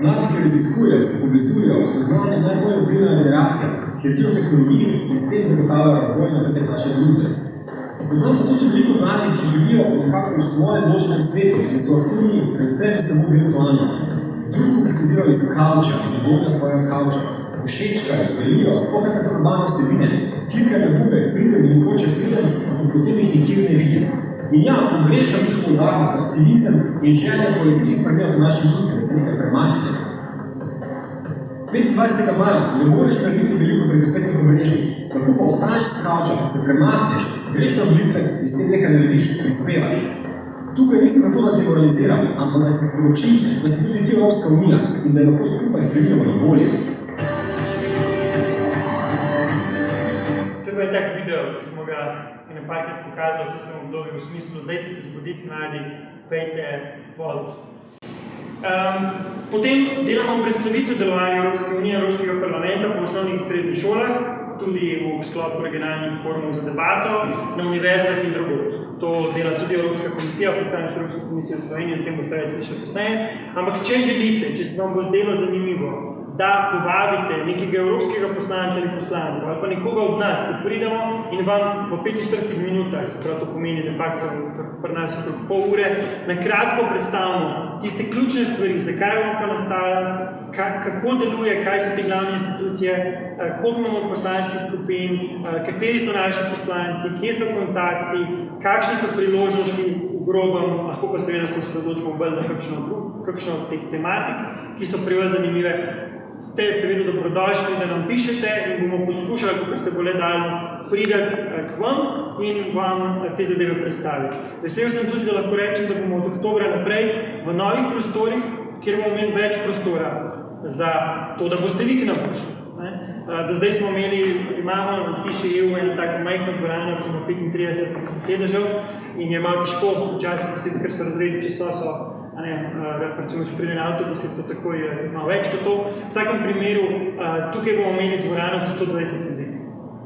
Mladi, ki raziskujejo, se povezujejo, so znane najbolj opremljena generacija, sledijo tehnologiji in s tem zagotavljajo razvoj napredek naše družbe. Poznam pa tudi veliko mladih, ki živijo nekako v svojem ločenem svetu in so aktivni predvsem samo virtualno. Družbo kritizirajo iz kavča, iz ljubovnja svojega kavča, všečkajo, delijo, sploh nekako zabavne vsebine, klikajo na gube, pridem in koče pridem, ampak potem jih nikjer ne vidim. In ja, pogrešam njihovo udarnost, aktivizem in želje, ko je vsi spremljajo v naši družbi, da se nekaj premakne. 25. maja ne moreš narediti veliko preko spletnih omrežij, lahko pa ostaneš s kavča, se premakneš, greš na volitve in s tem nekaj narediš, prispevaš. Tukaj nisem zato, da te moraliziram, ampak da ti sporočim, da si tudi ti Evropska unija in da je lahko skupaj spremenimo na bolje. To je bil tak video, ki smo ga nekajkrat pokazali v tistem obdobju v smislu, dajte se zbuditi mladi, pejte voliti. Potem delamo predstavitve delovanja Evropske unije, Evropskega parlamenta po osnovnih in srednjih šolah, tudi v sklopu regionalnih forumov za debato, na univerzah in drugod. To dela tudi Evropska komisija, predstavljamo Evropsko komisijo v Sloveniji, o tem boste več slišali kasneje. Ampak če želite, če se vam bo zdelo zanimivo, da povabite nekega evropskega poslanca ali poslanko ali pa nekoga od nas, da pridemo in vam v 45 minutah, se pravi to pomeni de facto pri nas okrog pol ure, na kratko predstavimo tiste ključne stvari, zakaj je Evropa nastala, kako deluje, kaj so te glavne institucije, koliko imamo poslanskih skupin, kateri so naši poslanci, kje so kontakti, kakšne so priložnosti v grobem, lahko pa seveda se osredotočimo bolj na kakšno od teh tematik, ki so pri vas zanimive. Ste seveda dobrodošli, da nam pišete in bomo poskušali, kako se bo le dalo, pridati k vam in vam te zadeve predstaviti. Vesel sem tudi, da lahko rečem, da bomo od oktobra naprej v novih prostorih, kjer bomo imeli več prostora za to, da boste vi k nam prišli. Do zdaj smo imamo v hiši EU eno tako majhno dvorano, ki ima 35 sedežev in je malo težko včasih posebej, ker so razredi, če so recimo, če pride na avtobus, je to takoj malo več kot to. V vsakem primeru, tukaj bomo imeli dvorano za 120 ljudi.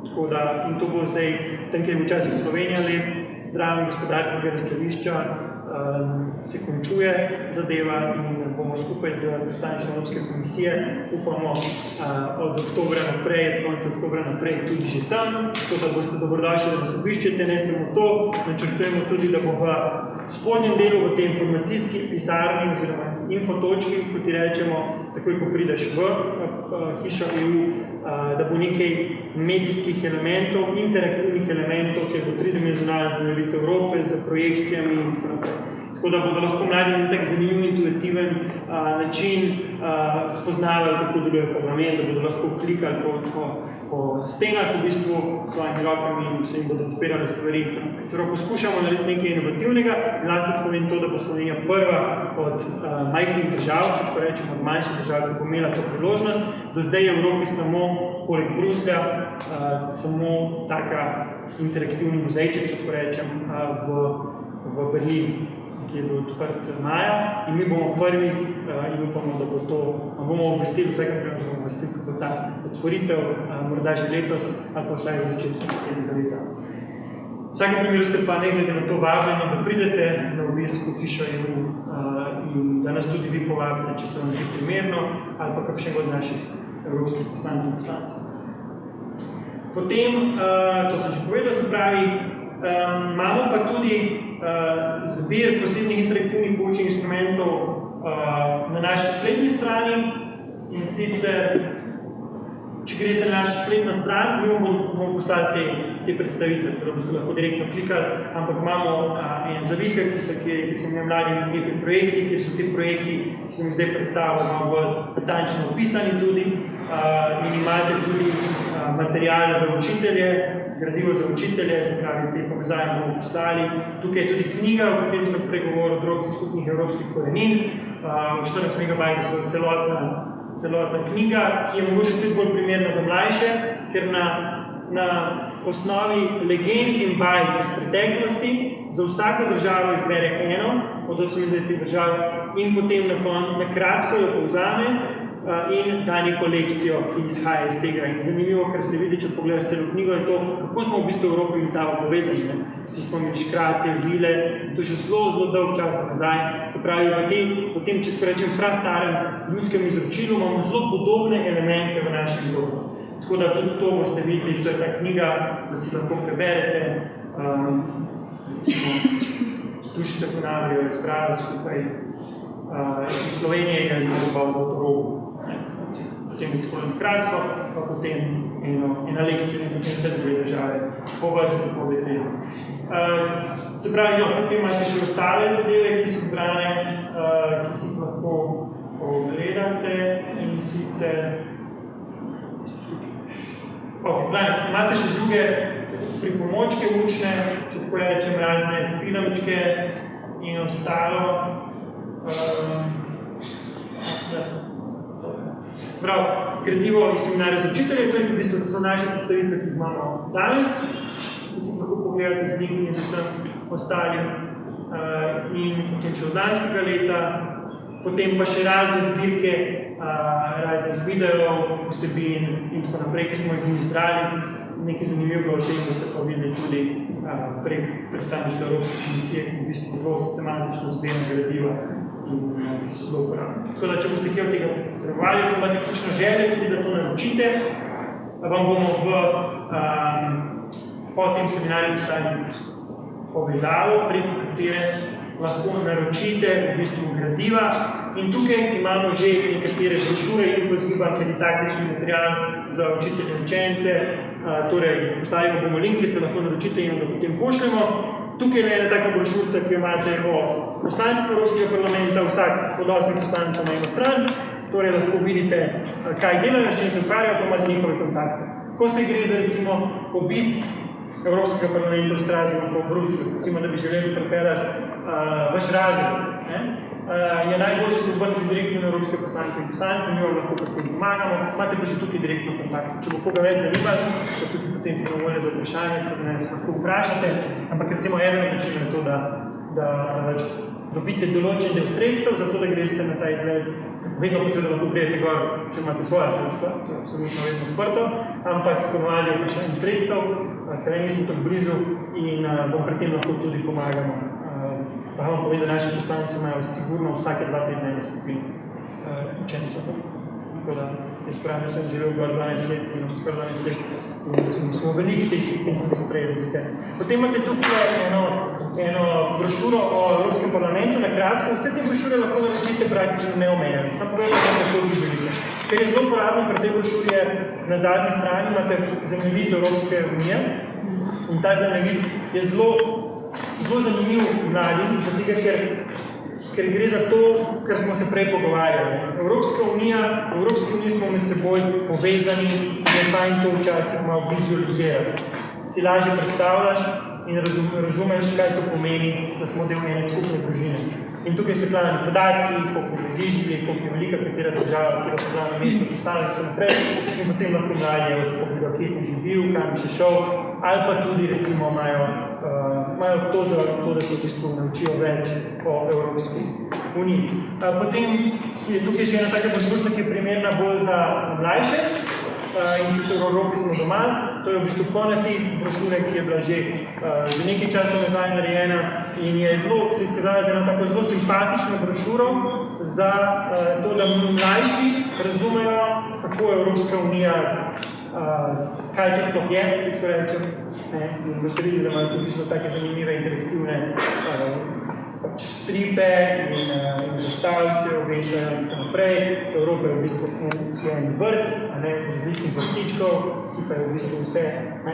Tako da, in to bo zdaj, tam, kjer je včasih Slovenija les, zraven gospodarskega razstavišča, se končuje zadeva in bomo skupaj z predstavništvom Evropske komisije, upamo od oktobra naprej, od konca oktobra naprej tudi že tam, tako da boste dobrodošli, da nas obiščete, ne samo to, načrtujemo tudi, da bo v spodnjem delu v tej informacijski pisarni oziroma infotočki, kot ti rečemo, takoj, ko prideš v hišo EU, da bo nekaj medijskih elementov, interaktivnih elementov, kjer bo tridimenzionalna zemljevid Evrope z projekcijami in tako naprej. Tako da bodo lahko mladi na tak zanimiv, intuitiven način spoznavali, kako deluje parlament, da bodo lahko klikali po stenah v bistvu svojimi rokami in se jim bodo odpirali stvari. Se pravi, poskušamo narediti nekaj inovativnega, lahko tudi povem to, da bo Slovenija prva od majhnih držav, če tako rečemo, od manjših držav, ki bo imela to priložnost. Do zdaj je v Evropi samo, poleg Bruslja, samo taka interaktivni muzejček, če tako rečem, v Berlinu, ki je bil odprt maja in mi bomo prvi in upamo, da bo to, bomo obvestili vsega, da bomo obvestili, kako bo ta otvoritev, morda že letos ali pa vsaj za začetku naslednjega leta. V vsakem primeru ste pa ne glede na to vabljeni, da pridete na obisk v hišo EU in da nas tudi vi povabite, če se vam zdi primerno ali pa kakšnega od naših evropskih poslancev in poslancev. Potem, to sem že povedal, se pravi, imamo pa tudi zbir posebnih interaktivnih poučnih instrumentov na naši spletni strani in sicer, če greste na našo spletno stran, mi bomo poslali te predstavitve, da boste lahko direktno klikali, ampak imamo en zavihek, ki so mladi nekaj projekti, kjer so ti projekti, ki sem jih zdaj predstavil, malo bolj natančno opisani tudi. in imate tudi material za učitelje, gradivo za učitelje, se pravi, te povezave bomo postali. Tukaj je tudi knjiga, o kateri sem pregovoril, Odroci skupnih evropskih korenin, 14 MB celotna knjiga, ki je mogoče spet bolj primerna za mlajše, ker na osnovi legend in bajk iz preteklosti za vsako državo izbere eno od 28 držav in potem na kratko jo povzame in da neko lekcijo, ki izhaja iz tega. In zanimivo, ker se vidi, če pogledaš celo knjigo, je to, kako smo v bistvu v Evropi med sabo povezani. Vsi smo imeli škrate, vile, to je že zelo dolg čas nazaj. Se pravi, v tem, če tako rečem, prastarem ljudskem izročilu imamo zelo podobne elemente v naših zgodbah. Tako da tudi to boste videli, to je ta knjiga, da si lahko preberete. Recimo, Dušica Konavrijo je zbrala skupaj iz Slovenije je zgodbal za Avtorogu. Potem je tako kratko, pa potem ena lekcija in potem vse druge države, po vrsti, po decenu. Se pravi, tukaj imate še ostale zadeve, ki so zbrane, ki si lahko pogledate in sicer imate še druge pripomočke učne, če tako rečem, razne filmčke in ostalo. Prav, gradivo iz seminarja za učitelje, to je v bistvu so naše predstavitve, ki imamo danes, ki si lahko pogledate z linki in vsem ostalim in potem še od lanskega leta, potem pa še razne zbirke raznih videov, vsebin in tako naprej, ki smo jih izbrali. Nekaj zanimivega o tem boste pa videli tudi prek predstavniške Evropske komisije, ki v bistvu zelo sistematično zbira gradiva in ki so zelo uporabni. Tako da, če boste kaj od tega potrebovali, ko imate kakšno željo tudi, da to naročite, vam bomo po tem seminarju postavili povezavo, preko katere lahko naročite v bistvu gradiva. In tukaj imamo že nekatere brošure, infozgiban, taktični material za učitelje in učence. Torej, postavimo bomo link, kjer se lahko naročite in ga potem pošljemo. Tukaj je ena taka brošurca, ki jo imate o poslancih Evropskega parlamenta, vsak od 8 poslancev na eno stran. Torej, lahko vidite, kaj delajo, s čim se ukvarjajo, pa imate njihove kontakte. Ko se gre za recimo obisk Evropskega parlamenta v Strasbourgu po Bruslju, recimo, da bi želeli pripeljati vaš razred, je najbolje se obrniti direktno na evropske poslanke in poslance, mi vam lahko potem pomagamo, imate pa že tukaj direktno kontakt. Če bo koga več zanimati, so tukaj potem volje za vprašanje, tako da se lahko vprašate, ampak recimo eden od načinov je to, da dobite določen del sredstev, zato da greste na ta izgled. Vedno pa seveda lahko prijete gor, če imate svoja sredstva, to je absolutno vedno odprto, ampak ponovadi je vprašanje sredstev, ker nismo tako blizu in bom pri tem lahko tudi pomagamo. Pa vam povem, da naši poslanci imajo sigurno vsake 2 tedna eno skupino učenicov. Tako da, jaz pravim, sem živel gor 12 let in skoraj 12 let in smo veliki teh skupin tudi sprejeli z vse. Potem imate tukaj eno brošuro o Evropskem parlamentu, na kratko. Vse te brošure lahko naročite praktično neomejeno. Sam povedal, kako vi želite. Ker je zelo uporabno, pri tej brošuri je na zadnji strani imate zemljevid Evropske unije in ta zemljevid je zelo zanimiv mladim, ker gre za to, kar smo se prej pogovarjali. V Evropski uniji smo med seboj povezani in je fajn to včasih malo vizualizirati. Si lažje predstavljaš in razumeš, kaj to pomeni, da smo del ene skupne družine. In tukaj ste gledali podatki, koliko ljudi živi, koliko je velika katera država, katero so glavno mesto zastavili in tako naprej. In potem lahko mladi si pogledal, kje si živel, kam bi še šel, ali pa tudi recimo imajo to za to, da se v bistvu naučijo več o Evropski uniji. Potem je tukaj že ena taka brošurca, ki je primerna bolj za mlajše, in sicer v Evropi smo doma. To je v bistvu ponatis brošure, ki je bila že nekaj časa nazaj narejena in se je izkazala za eno tako zelo simpatično brošuro za to, da mlajši razumejo, kako je Evropska unija, kaj to sploh je, če tako rečem. In boste videli, da imajo tukaj zelo take zanimive interaktivne stripe in zastavice, obešajo in tako naprej. Evropa je v bistvu en vrt, z različnih vrtičkov, ki pa je v bistvu vse na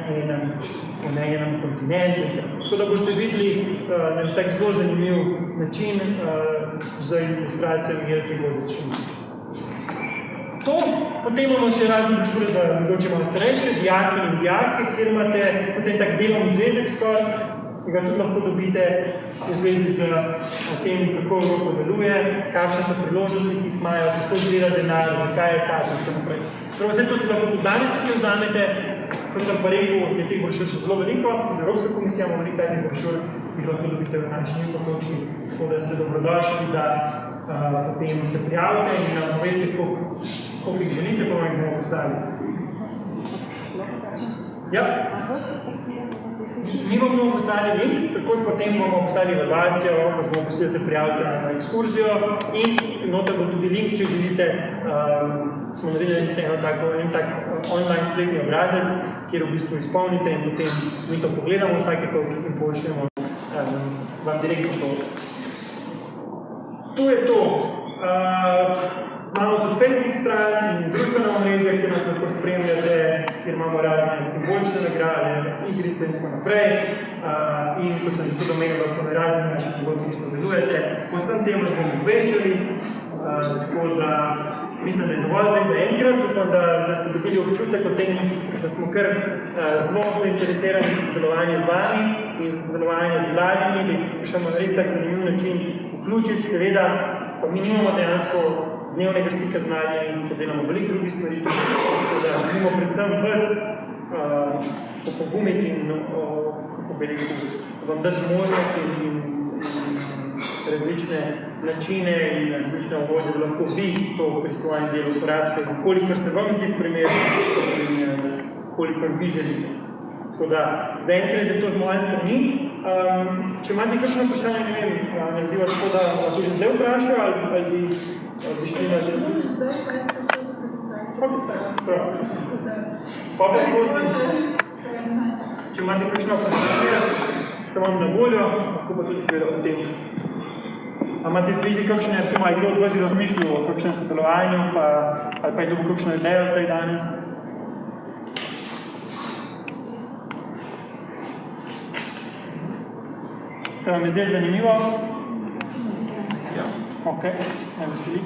enem kontinentu. Tako da boste videli na tak zelo zanimiv način za ilustracijo, ki bo odličen. to. Potem imamo še razne brošure za mogoče malo starejše, dijake in dijake, kjer imate potem tak delovni zvezek skoraj, ki ga tudi lahko dobite v zvezi z tem, kako Evropa deluje, kakšne so priložnosti, ki jih imajo, kako izgleda denar, zakaj je tak in tako naprej. Vse to si lahko tudi danes tukaj vzamete. Kot sem pa rekel, je teh brošur še zelo veliko. Evropska komisija ima veliko takih brošur, ki jih lahko dobite v naši infotočki, tako da ste dobrodošli, da potem se prijavite in nam poveste, koliko jih želite, pa vam jih bomo postavili. Ja. Mi vam bomo postavili link, takoj potem bomo postavili evaluacijo, ko bomo prosili, da se prijavite na ekskurzijo in noter bo tudi link, če želite, smo naredili en tak online spletni obrazec, kjer v bistvu izpolnite in potem mi to pogledamo, vsake toliko in pošljemo vam direktno šlo. To je to. Imamo tudi Facebook stran in družbena omrežja, kjer nas lahko spremljate, kjer imamo razne simbolične nagrade, igrice in tako naprej. In kot sem že tudi omenil, lahko na raznih naših dogodkih sodelujete. Po vsem temu smo obveščali, tako da mislim, da je dovolj zdaj za enkrat. Upam, da ste dobili občutek o tem, da smo kar zelo zainteresirani za sodelovanje z vami in za sodelovanje z mladimi, da jih skušamo na res tak zanimiv način vključiti. Seveda, pa mi nimamo dejansko dnevnega stika z mladimi, ker delamo veliko drugih stvari, tako da želimo predvsem vas opogumiti in kako bi rekel, vam dati možnosti in različne načine in različne orodje, da lahko vi to pri svojem delu uporabite, kolikor se vam zdi primerno in kolikor vi želite. Tako da, zaenkrat je to z moje strani. Če imate kakšno vprašanje, ne vem, narediva tako, da lahko že zdaj vprašajo ali bi šli na že. Zdaj pa je skočil za prezentacijo. Pa prosim, če imate kakšno vprašanje, sem vam na voljo, lahko pa tudi seveda o tem. Imate bližnji kakšne, recimo, ali kdo od vas je razmišljal o kakšnem sodelovanju, ali pa je dobil kakšno idejo zdaj danes? Se vam je zdaj zanimivo? Ja. Ok, ne veseli.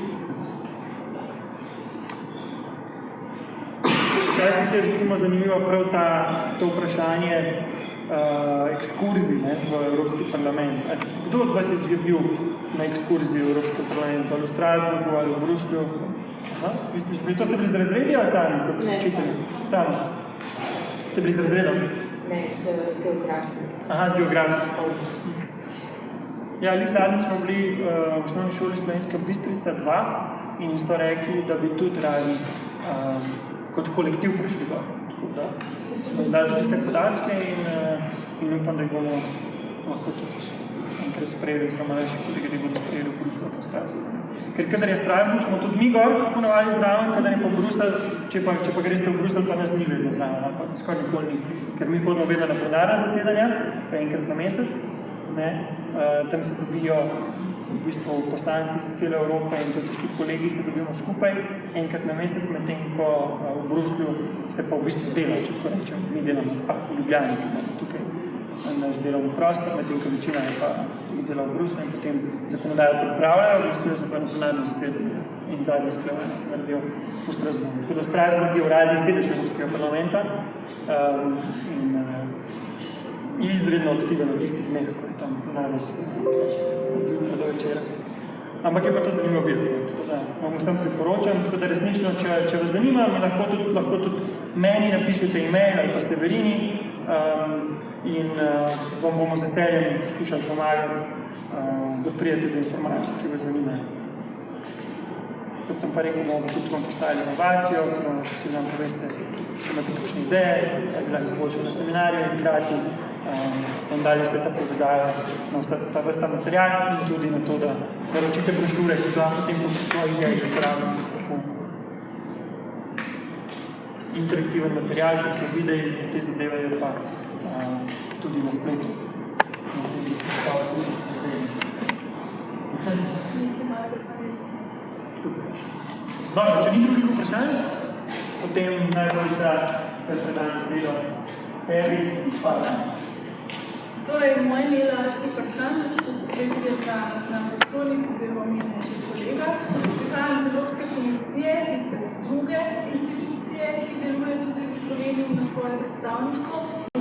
Kaj se ti je recimo zanimivo prav to vprašanje ekskurzij v Evropski parlament? Kdo od vas je že bil na ekskurziji v Evropskem parlamentu, ali v Strasburgu, ali v Bruslju? Vi ste že bili, to ste bili z razredi ali sami, kot učitelji? Sami? Ste bili z razredom? Ne, z geografijom. Aha, z geografijom. Ja, zadnjič smo bili v osnovni šoli Slovenska Bistrica 2 in so rekli, da bi tudi radi kot kolektiv prišli do. Tako da smo jim dali vse podatke in upam, da jih bomo lahko tudi enkrat sprejeli, oziroma naši kolegi, da jih bodo sprejeli v Bruslu po Strasburgu. Ker kadar je Strasburg, smo tudi mi gor ponovali zraven, kadar je pa Brusel, če pa greste v Brusel, pa nas ni vedno zraven, ampak skoraj nikoli ni. Ker mi hodimo vedno na plenarna zasedanja, pa enkrat na mesec. Tam se dobijo v bistvu poslanci iz cele Evrope in tudi vsi kolegi se dobimo skupaj enkrat na mesec, medtem ko v Bruslju se pa v bistvu dela, če tako rečem. Mi delamo pa v Ljubljani, tukaj naš delovni prostor, medtem ko večina je pa dela v Bruslju in potem zakonodajo pripravljajo, v Bruslju se pa na plenarno zasedanje in zadnje usklajevanje se naredijo v Strasburgu. Tako da Strasburg je uradni sedež Evropskega parlamenta in izredno aktiven v tistih dneh, ko je tam plenarno zasedanje, od jutra do večera. Ampak je pa to zanimivo videti, tako da vam vsem priporočam, tako da resnično, če vas zanima, lahko tudi meni napišete e-mail ali pa Severini in vam bomo z veseljem poskušali pomagati, da prijete do informacij, ki vas zanimajo. Kot sem pa rekel, bomo tudi vam postavili inovacijo, ki nam poveste, če imate kakšne ideje, da je bila izboljšana seminarja in hkrati vam dali vse ta povezave na vse ta vrsta material in tudi na to, da naročite brošure, ki lahko potem po svojih željih uporabljamo tako interaktiven material, kot so videi, te zadeve je pa tudi na spletu. Dobro, če ni drugih vprašanj, potem najbolj da predajam besedo Evi, hvala. Torej, moj ime je Lara Šteparkan, što ste predsednika na prostornici oziroma mi naši kolega. Prihajam z Evropske komisije, tiste institucije, ki deluje tudi v Sloveniji na svoje predstavništvo.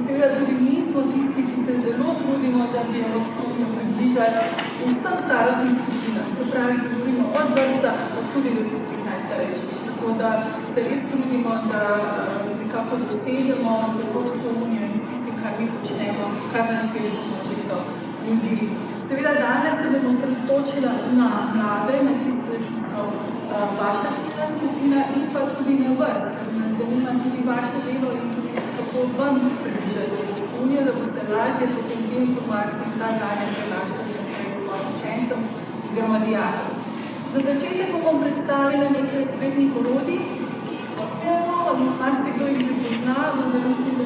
Seveda tudi mi smo tisti, ki se zelo trudimo, da bi Evropsko unijo približali vsem starostnim skupinam. Se pravi, govorimo od vrtca, pa tudi do tistih najstarejših. Tako da se res trudimo, da nekako dosežemo z Evropsko unijo in s tistim, kar mi počnemo, kar najširšo množico ljudi. Seveda danes se bomo osredotočili na mlade, na tiste, ki so vaša ciljna skupina in pa tudi na vas, ker nas zanima tudi vaše delo in tudi kako vam približati Evropsko unijo, da boste lažje potem te informacije in ta znanja prenašali naprej svojim učencem oziroma dijakom. Za začetek bom predstavila nekaj spletnih orodij, ki jih ponujemo, marsikdo jih že pozna, vendar mislim, da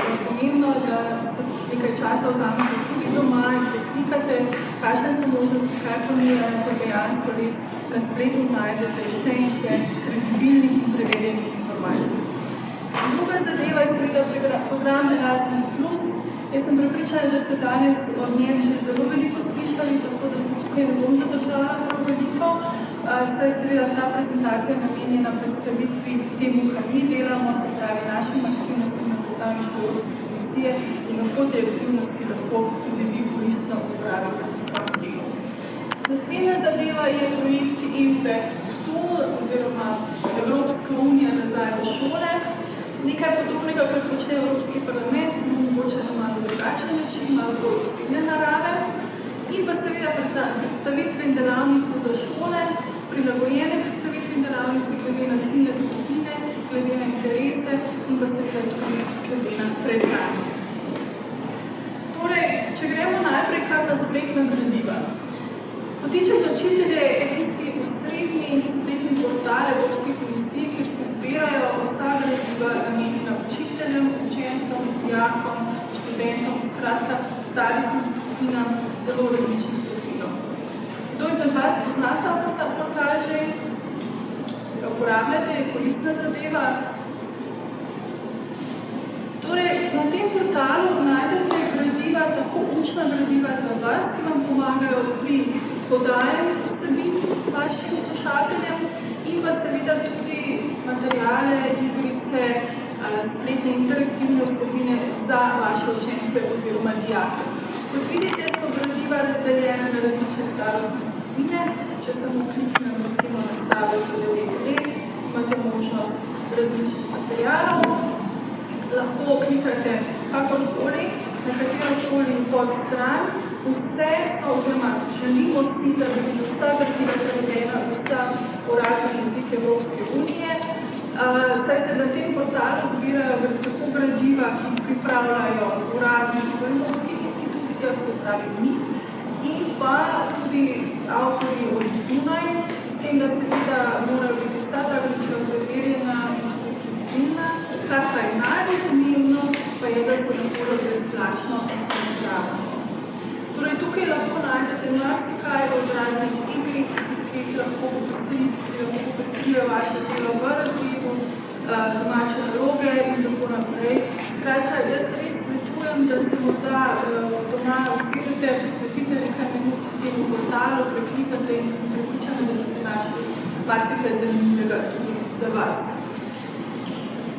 je pomembno, da se nekaj časa vzamete tudi doma in preklikate, kakšne so možnosti, kaj ponujajo, ker dejansko res na spletu najdete še in še kredibilnih in preverjenih informacij. Druga zadeva je seveda program Erasmus+. Jaz sem prepričana, da ste danes od njem že zelo veliko slišali, tako da se tukaj ne bom zadržala prav veliko. Saj je seveda ta prezentacija namenjena predstavitvi temu, kar mi delamo, se pravi našim aktivnostim na predstavništvu Evropske komisije in kako te aktivnosti lahko tudi vi koristno upravite v svojem delu. Naslednja zadeva je projekt EU Back to School oziroma Evropska unija nazaj v šole. Nekaj podobnega, kar počne Evropski parlament, samo mogoče na malo drugačen način, malo bolj osebne narave. In pa seveda predstavitve in delavnice za šole, prilagojene predstavitve in delavnice glede na ciljne skupine, glede na interese in pa seveda tudi glede na predznanje. Torej, če gremo najprej kar na spletna gradiva. Potičem za učitelje je tisti osrednji spletni portal Evropske komisije, kjer se zbirajo vsa gradiva namenjena učiteljem, učencem, dijakom, študentom, skratka starostnim skupinam zelo različnih profilov. Kdo izmed vas pozna ta portal že? Uporabljate, je koristna zadeva? Torej, na tem portalu najdete gradiva, tako učna gradiva za vas, ki vam pomagajo pri podajanju vsebin vašim poslušateljem in pa seveda tudi materijale, igrice, spletne interaktivne vsebine za vaše učence oziroma dijake. Kot vidite, so gradiva razdeljene na različne starostne skupine. Če samo kliknem recimo na starost do 9 let, imate možnost različnih materijalov. Lahko klikate kakorkoli, na katerokoli podstran. Vse so, oziroma želimo si, da bi bili vsa gradiva prevedena v vsa uradna jezika Evropske unije. Saj se na tem portalu zbirajo tako gradiva, ki jih pripravljajo uradniki v evropskih institucijah, se pravi mi, in pa tudi avtorji od zunaj, s tem, da seveda morajo biti vsa ta gradiva preverjena in tudi kredibilna, kar pa je najbolj pomembno, pa je, da so na voljo brezplačno in samoupravno. Torej, tukaj lahko najdete marsikaj od raznih igric, ki jih lahko popestrijo vaše delo v razredu, domače naloge in tako naprej. Skratka, jaz res svetujem, da se morda doma usedete, posvetite nekaj minut temu portalu, preklikate in sem prepričana, da boste našli marsikaj zanimljivega tudi za vas.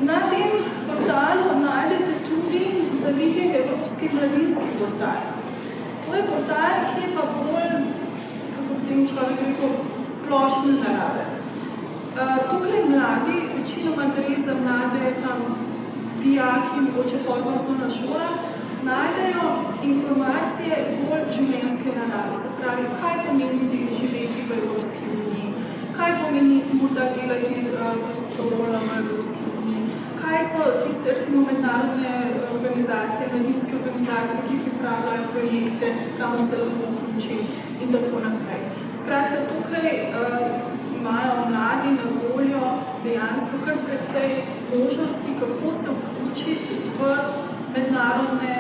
Na tem portalu najdete tudi zavihje Evropski mladinski portal. To je portal, ki je pa bolj, kako bi temu človek rekel, splošne narave. Tukaj mladi, večinoma gre za mlade tam dijaki, mogoče pozna osnovna šola, najdejo informacije bolj življenjske narave. Se pravi, kaj pomeni živeti v Evropski uniji, kaj pomeni morda delati prostovoljno v Evropski uniji, kaj so tiste recimo mednarodne organizacije, mladinske organizacije, ki pripravljajo projekte, kamor se lahko vključi in tako naprej. Skratka, tukaj imajo mladi na voljo dejansko kar precej možnosti, kako se vključiti v mednarodne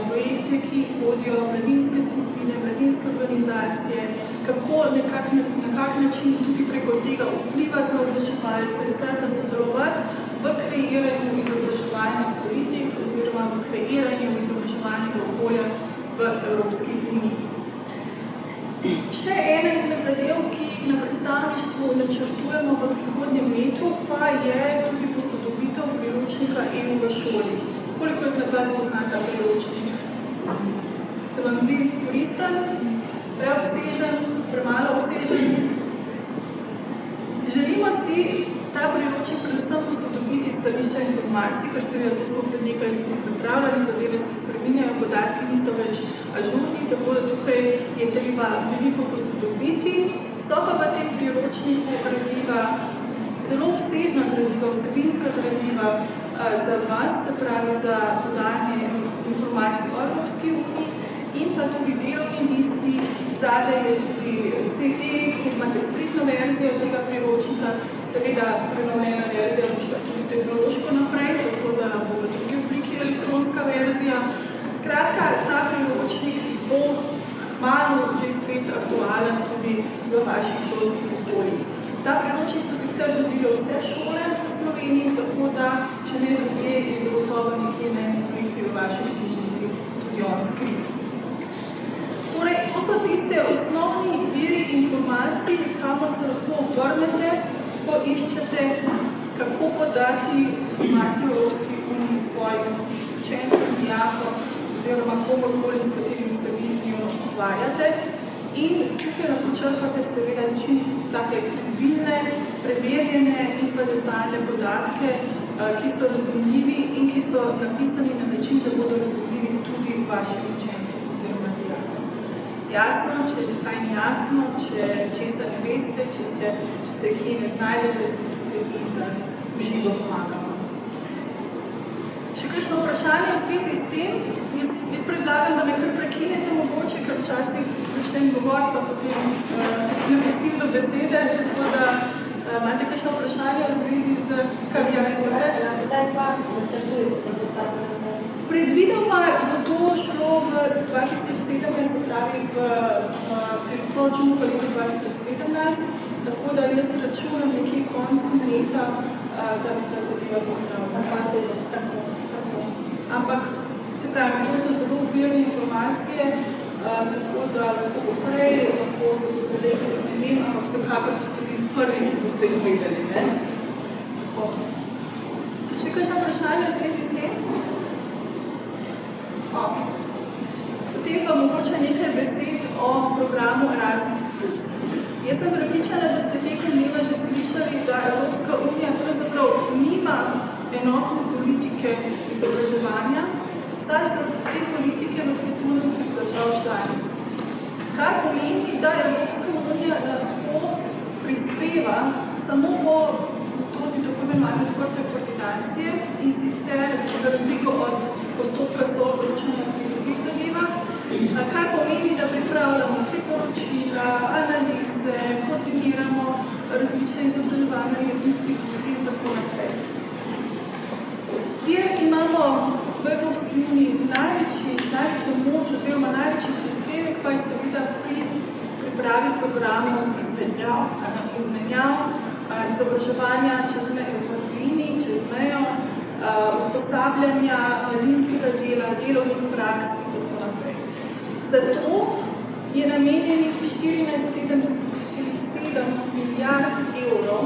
projekte, ki jih vodijo mladinske skupine, mladinske organizacije, kako na kak način tudi preko tega vplivati na odločevalce, skratka sodelovati v kreiranju izobraževalnih politik oziroma v kreiranju izobraževalnega okolja v Evropski uniji. Še ena izmed zadev, ki jih na predstavništvu načrtujemo v prihodnjem letu, pa je tudi posodobitev priročnika EU v šoli. Koliko izmed vas pozna ta priročnik? Se vam zdi koristen, preobsežen, premalo obsežen? Želimo si ta priročnik predvsem posodobiti stališča informacij, ker seveda to smo pred nekaj leti pripravljali, zadeve se spreminjajo, podatki niso več ažurni, tako da tukaj je treba veliko posodobiti. So pa v tem priročniku gradiva, zelo obsežna gradiva, vsebinska gradiva za vas, se pravi za podajanje informacij o Evropski uniji in pa tudi delovni listi. Zadaj je tudi CD, kjer imate spletno verzijo tega priročnika, seveda prenovljena verzija bo šla tudi tehnološko naprej, tako da bo v drugi obliki elektronska verzija. Skratka, ta priročnik bo kmalu že spet aktualen tudi v vaših šolskih okoljih. Ta priročnik so sicer dobile vse šole v Sloveniji, tako da, če ne drugje, je zagotovo nekje na eni polici v vaši knjižnici tudi on skrit. Torej, to so tiste osnovni viri informacij, kamor se lahko obrnete, ko iščete, kako podati informacije o Evropski uniji svojim učencem, dijakom oziroma komorkoli, s katerimi se vi dnevno ukvarjate. In tukaj lahko črpate seveda čim take kredibilne, preverjene in pa detaljne podatke, ki so razumljivi in ki so napisani na način, da bodo razumljivi tudi vašim učencem oziroma dijakom. Jasno, če je kaj ni jasno, če česa ne veste, če se kje ne znajdete, se tukaj in da uživo pomagamo. Še kakšno vprašanje v zvezi s tem? Jaz predlagam, da me kar prekinete mogoče, ker včasih začnem govoriti, pa potem ne pustim do besede, tako da imate kakšno vprašanje v zvezi z karjerizmom? Kdaj pa načrtujete? Predvidoma bo to šlo v 2017, se pravi v proračunsko leto 2017, tako da jaz računam nekje konc leta, da zadeva to pravi. Ampak, se pravi, to so zelo okvirne informacije, tako da lahko bo prej, lahko se bo zdaj, ne vem, ampak vsekakor boste vi prvi, ki boste izvedeli. Še kakšno vprašanje v zvezi s tem? Potem pa mogoče nekaj besed o programu Erasmus+. Jaz sem prepričana, da ste tekom dneva že slišali, da Evropska unija pravzaprav nima enotne politike izobraževanja, saj so te politike v pristojnosti držav članic. Kar pomeni, da Evropska unija lahko prispeva samo po metodi tako imenovane odprte koordinacije in sicer za razliko od postopka soodločanja pri drugih zadevah, kar pomeni, da pripravljamo priporočila, analize, koordiniramo različne izobraževalne institucije in tako naprej. Kjer imamo v Evropski uniji največjo moč oziroma največji prispevek, pa je seveda pri pripravi programov izmenjav, izobraževanja čez mejo, usposabljanja, mladinskega dela, delovnih praks in tako naprej. Zato je namenjenih 14,7 milijard evrov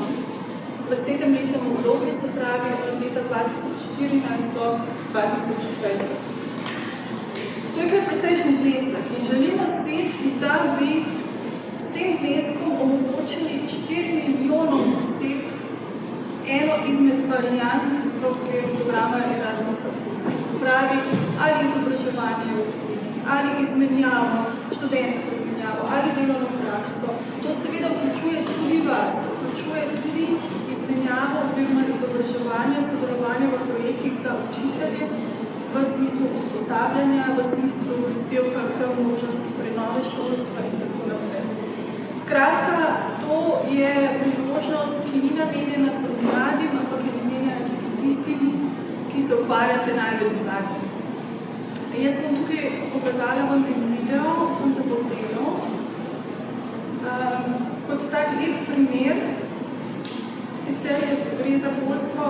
v 7-letnem obdobju, se pravi od leta 2014 do 2020. To je kar precejšnji znesek in želimo si, da bi s tem zneskom omogočili 4 milijonom oseb eno izmed variant v okviru programa Erasmus+. Se pravi, ali izobraževanje v tujini, ali izmenjavo, študentsko izmenjavo, ali delovno prakso. To seveda vključuje tudi vas, vključuje tudi izmenjavo oziroma izobraževanje, sodelovanje v projektih za učitelje v smislu usposabljanja, v smislu prispevka k možnosti prenove šolstva in tako naprej. Skratka, to je priložnost, ki ni namenjena samo mladim, ampak je namenjena tudi tistim, ki se ukvarjate največ z mladimi. Jaz bom tukaj pokazala vam en video, da bo delo. Kot tak lep primer, sicer gre za poljsko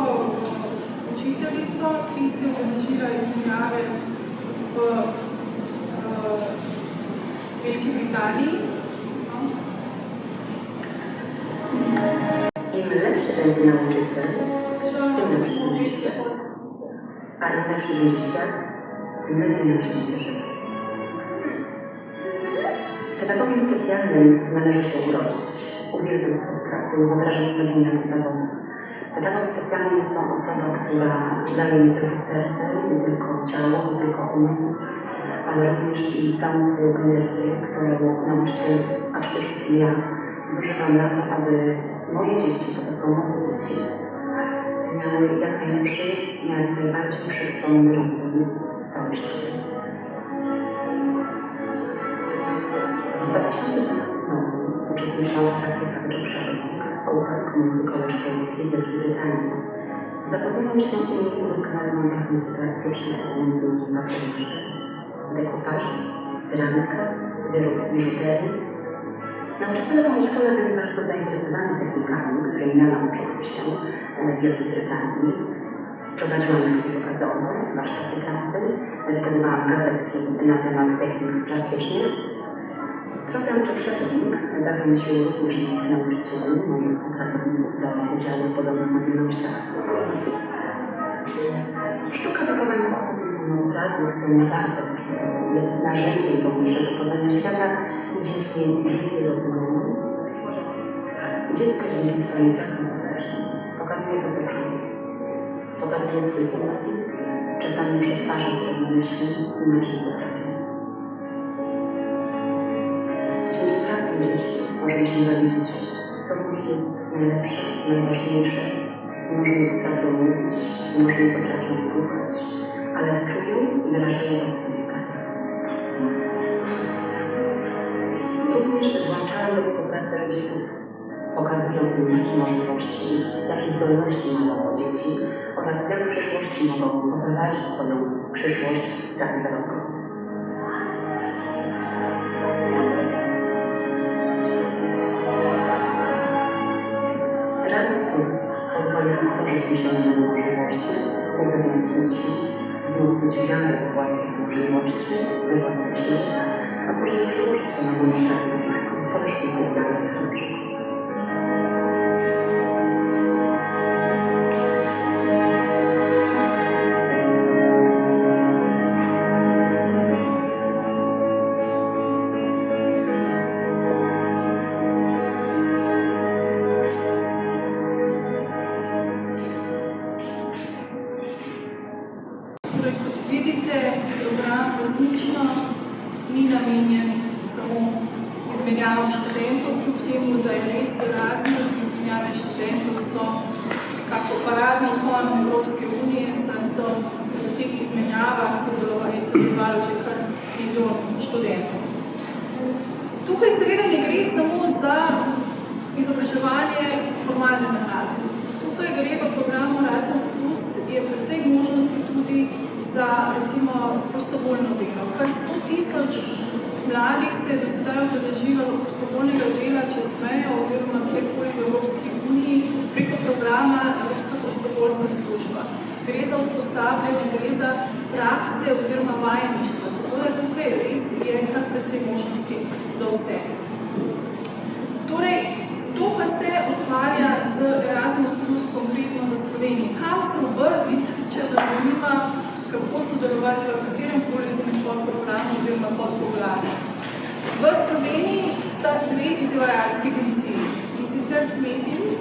učiteljico, ki se je udeležila izmenjave v Veliki Britaniji. będzie nauczyciel, tym lepszy będzie świat. A im lepszy będzie świat, tym lepiej nam się będzie żyło. Pedagogiem specjalnym należy się urodzić. Uwielbiam współpracę i wyobrażam sobie innego zawodu. Pedagog specjalny jest tą osobą, która daje nie tylko serce, nie tylko ciało, nie tylko umysł, ale również i całą swoją energię, którą nauczyciel, a przede wszystkim ja, zużywam na to, aby moje dzieci, bo to są moje dzieci, miały jak najlepszy i jak najbardziej wszechstronny rozwój w całym świecie. W 2012 roku uczestniczyłam w praktykach do przeróbek w Open Community College Cambridge w Wielkiej Brytanii. Zapoznałam się i udoskonaliłam techniki plastyczne, między innymi papierze, dekopaż, ceramikę, wyrób biżuterii. Nauczyciele w mojej szkole byli bardzo zainteresowani technikami, którymi ja nauczyłam się w Wielkiej Brytanii. Prowadziłam lekcje pokazowe, warsztaty pracy, wykonywałam gazetki na temat technik plastycznych. Program czy przetrudnik zachęcił również moich nauczycieli, moich współpracowników do udziału w podobnych mobilnościach. Sztuka wychowania osób niepełnosprawnych spełnia bardzo ważną rolę. Jest narzędziem pomniejszego poznania świata i dzięki wiedzy rozumiemy. Dziecko dzięki swoim pracom fizycznym pokazuje to, co czuje. Pokazuje swój umysł, czasami przetwarza swoje myśli, inaczej potrafiąc. Dzięki pracy z dziećmi możemy się dowiedzieć, co w nich jest najlepsze, najważniejsze. Może nie potrafią mówić, może nie potrafią słuchać, ale czują i wyrażają to w swojej pracy. Również włączają do współpracy rodziców, pokazując im, jakie możliwości, jakie zdolności mają dzieci oraz jak w przyszłości mogą poprowadzić swoją przyszłość w pracy zawodową. Erasmus pozwoli otworzyć myślenie na możliwości, uzewnętrznić ich, wzmocnić wiarę we własnych możliwości, we własne siły, a później przełożyć to na moją pracę w zespole szkół specjalnych na przykład. Tukaj seveda ne gre samo za izobraževanje formalne narave. Tukaj gre v programu Erasmus Plus je precej možnosti tudi za recimo prostovoljno delo. Kar 100.000 mladih se je do sedaj udeležilo prostovoljnega dela čez mejo oziroma kjerkoli v Evropski uniji preko programa Evropska prostovoljska služba. Gre za usposabljanje, gre za prakse oziroma vajeništvo. Tako da tukaj res je kar precej možnosti za vse. Torej, to pa se ukvarja z Erasmus Plus konkretno v Sloveniji. Kam se obrniti, če vas zanima, kako sodelovati v katerem koli izmed podprogramov oziroma podprogramov. V Sloveniji sta dve izvajalski agenciji, in sicer Cmetius,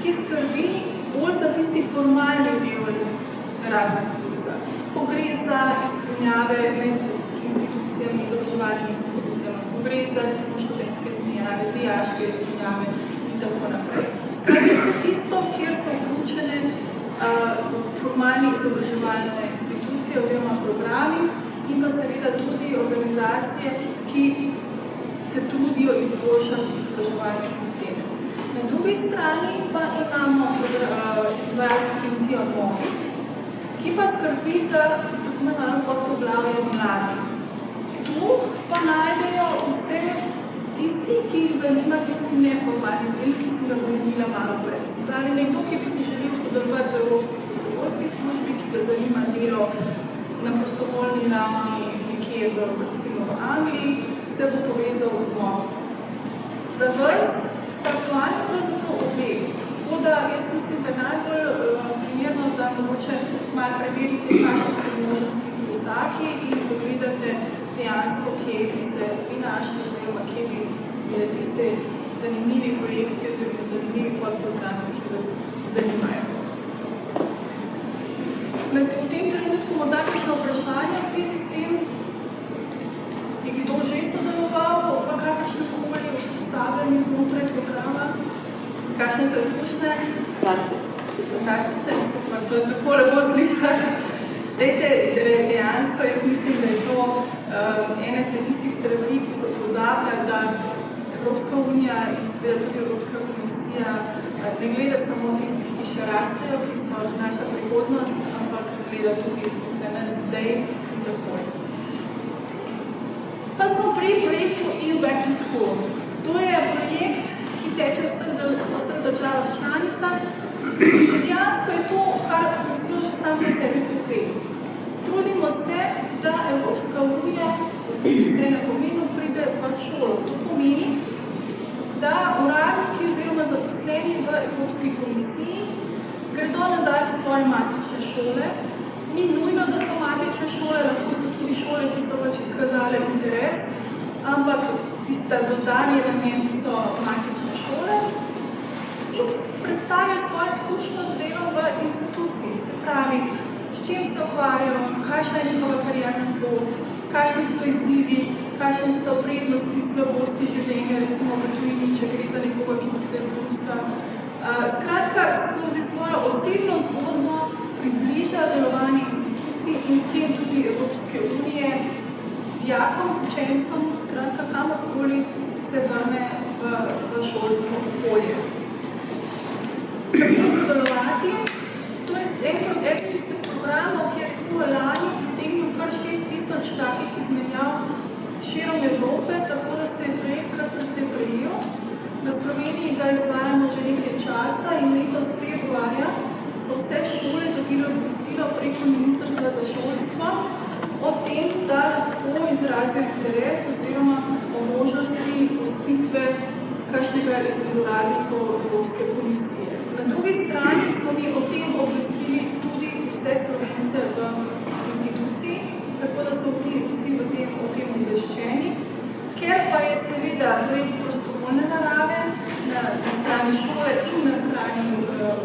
ki skrbi bolj za tisti formalni del Erasmus Plusa, ko gre za izmenjave med institucijami, izobraževalnimi institucijami, ko gre za recimo študentske izmenjave, dijaške izmenjave in tako naprej. Skratka, vse tisto, kjer so vključene formalni izobraževalne institucije oziroma programi in pa seveda tudi organizacije, ki se trudijo izboljšati izobraževalne sisteme. Na drugi strani pa imamo izvajalsko agencijo MOVIT, ki pa skrbi za tako imenovano podpoglavje mladi. Tu pa najdejo vse tisti, ki jih zanima tisti neformalni del, ki sem ga pomenila malo prej. Se pravi, nekdo, ki bi si želel sodelovati v Evropski prostovoljski službi, ki ga zanima delo na prostovoljni ravni nekje recimo v Angliji, se bo povezal z MOVIT. Za vas sta aktualni pravzaprav obe. Tako da jaz mislim, da najbolj primerno, da mogoče malo preverite, kakšne so možnosti pri vsaki in pogledate dejansko, kje bi se vi našli oziroma kje bi bile tiste zanimivi projekti oziroma zanimivi podprogrami, ki vas zanimajo. V tem trenutku morda kakšno vprašanje v zvezi s tem, je kdo že sodeloval v kakršnem koli usposabljanju znotraj programa, kakšne so izkušnje? Fantastične, super, to je tako lepo slišati. Dejte, dejansko jaz mislim, da je to ena izmed tistih stvari, ki so pozabljali, da Evropska unija in seveda tudi Evropska komisija ne gleda samo tistih, ki še rastejo, ki so naša prihodnost, ampak gleda tudi na nas zdaj in takoj. Pa smo pri projektu EU Back to School. To je projekt, ki teče v vseh državah članicah. Dejansko je to, kar komisija že sam po sebi pove. Trudimo se, da Evropska unija se na pomenu pride v šolo. To pomeni, da uradniki oziroma zaposleni v Evropski komisiji gredo nazaj v svoje matične šole. Ni nujno, da so matične šole, lahko so tudi šole, ki so pač izkazale interes, ampak tista dodani element so matične šole in predstavijo svojo izkušnjo z delom v instituciji. Se pravi, s čim se ukvarjajo, kakšna je njihova karierna pot, kakšni so izzivi, kakšne so prednosti, slabosti življenja, recimo v tujini, če gre za nekoga, ki pride z Ruska. Skratka, skozi svojo osebno zgodbo približa delovanje institucij in s tem tudi Evropske unije dijakom, učencem, skratka, kamorkoli se vrne v šolsko okolje. Kako sodelovati? To je en izmed programov, ki je recimo lani pritegnil kar 6000 takih izmenjav širom Evrope, tako da se je projekt kar precej prejel. V Sloveniji ga izvajamo že nekaj časa in letos februarja so vse šole dobile obvestilo preko Ministrstva za šolstvo o tem, da lahko izrazijo interes oziroma o možnosti gostitve kakšnega izmed uradnikov Evropske komisije. Na drugi strani smo mi o tem obvestili tudi vse Slovence v instituciji, tako da so vsi o tem obveščeni. Ker pa je seveda projekt prostovoljne narave na strani šole in na strani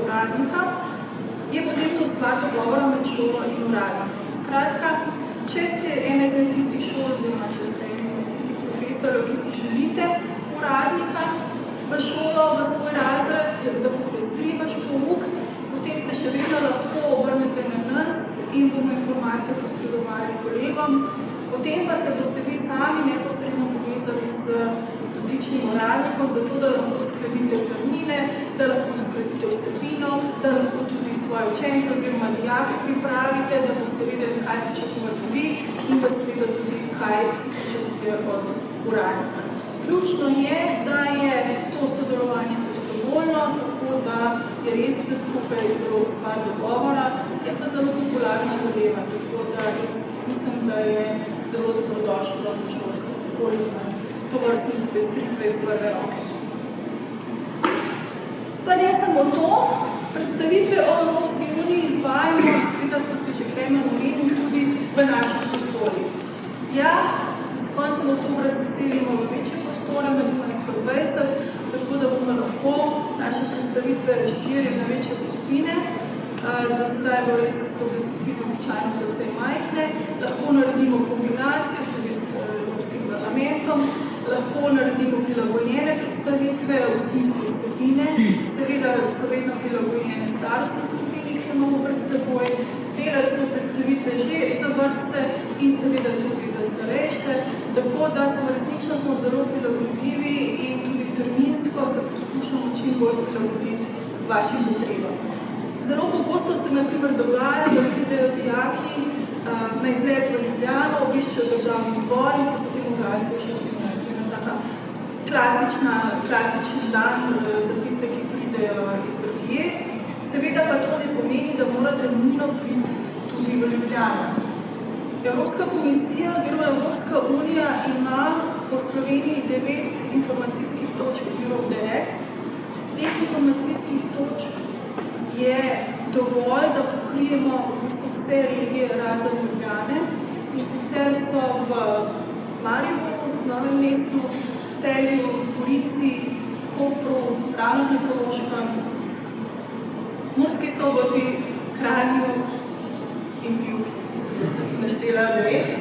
uradnika, je potem to stvar dogovora med šolo in uradnikom. Skratka, če ste ena izmed tistih šol oziroma če ste ena izmed tistih profesorjev, ki si želite uradnika v šolo, v svoj razred, da popestri vaš pouk, potem se še vedno lahko obrnete na nas in bomo informacijo posredovali kolegom. Potem pa se boste vi sami neposredno povezali z dotičnim uradnikom, zato da lahko uskladite termine, da lahko uskladite vsebino, da lahko tudi svoje učence oziroma dijake pripravite, da boste vedeli, kaj pričakujete vi in pa seveda tudi, kaj se pričakuje od uradnika. Ključno je, da je to sodelovanje prostovoljno, tako da je res vse skupaj zelo stvar dogovora, je pa zelo popularna zadeva, tako da mislim, da je zelo dobrodošlo v šolskem okolju na tovrstne popestritve iz prve roke. Pa ne samo to, predstavitve o Evropski uniji izvajamo, seveda, kot je že Klemen omenil, tudi v naših prostorih. Ja, s koncem oktobra se selimo v večje prostore med Dunajsko 20, tako da bomo lahko naše predstavitve razširili na večje skupine. Do sedaj je bilo res torej skupine običajno precej majhne. Lahko naredimo kombinacijo tudi s Evropskim parlamentom, lahko naredimo prilagojene predstavitve v smislu vsebine, seveda so vedno prilagojene starostne skupine, ki imamo pred seboj. Delali smo predstavitve že za vrtce in seveda tudi za starejše, tako da smo resnično zelo prilagodljivi in tudi terminsko se poskušamo čim bolj prilagoditi vašim potrebam. Zelo pogosto se na primer dogaja, da pridejo dijaki na izlet v Ljubljano, obiščejo državni zbor in se potem oglasijo še v 15. Taka klasični dan za tiste, ki pridejo iz drugje. Seveda pa to ne pomeni, da morate nujno priti tudi v Ljubljano. Evropska komisija oziroma Evropska unija ima po Sloveniji 9 informacijskih točk Europe Direct. Teh informacijskih točk pokrijemo v bistvu vse regije razen Ljubljane. In sicer so v Mariboru, Novem mestu, Celju, Gorici, Kopru, Ravnah na Koroškem, Murski Soboti, Kranju in Pivki. Mislim, da sem naštela 9.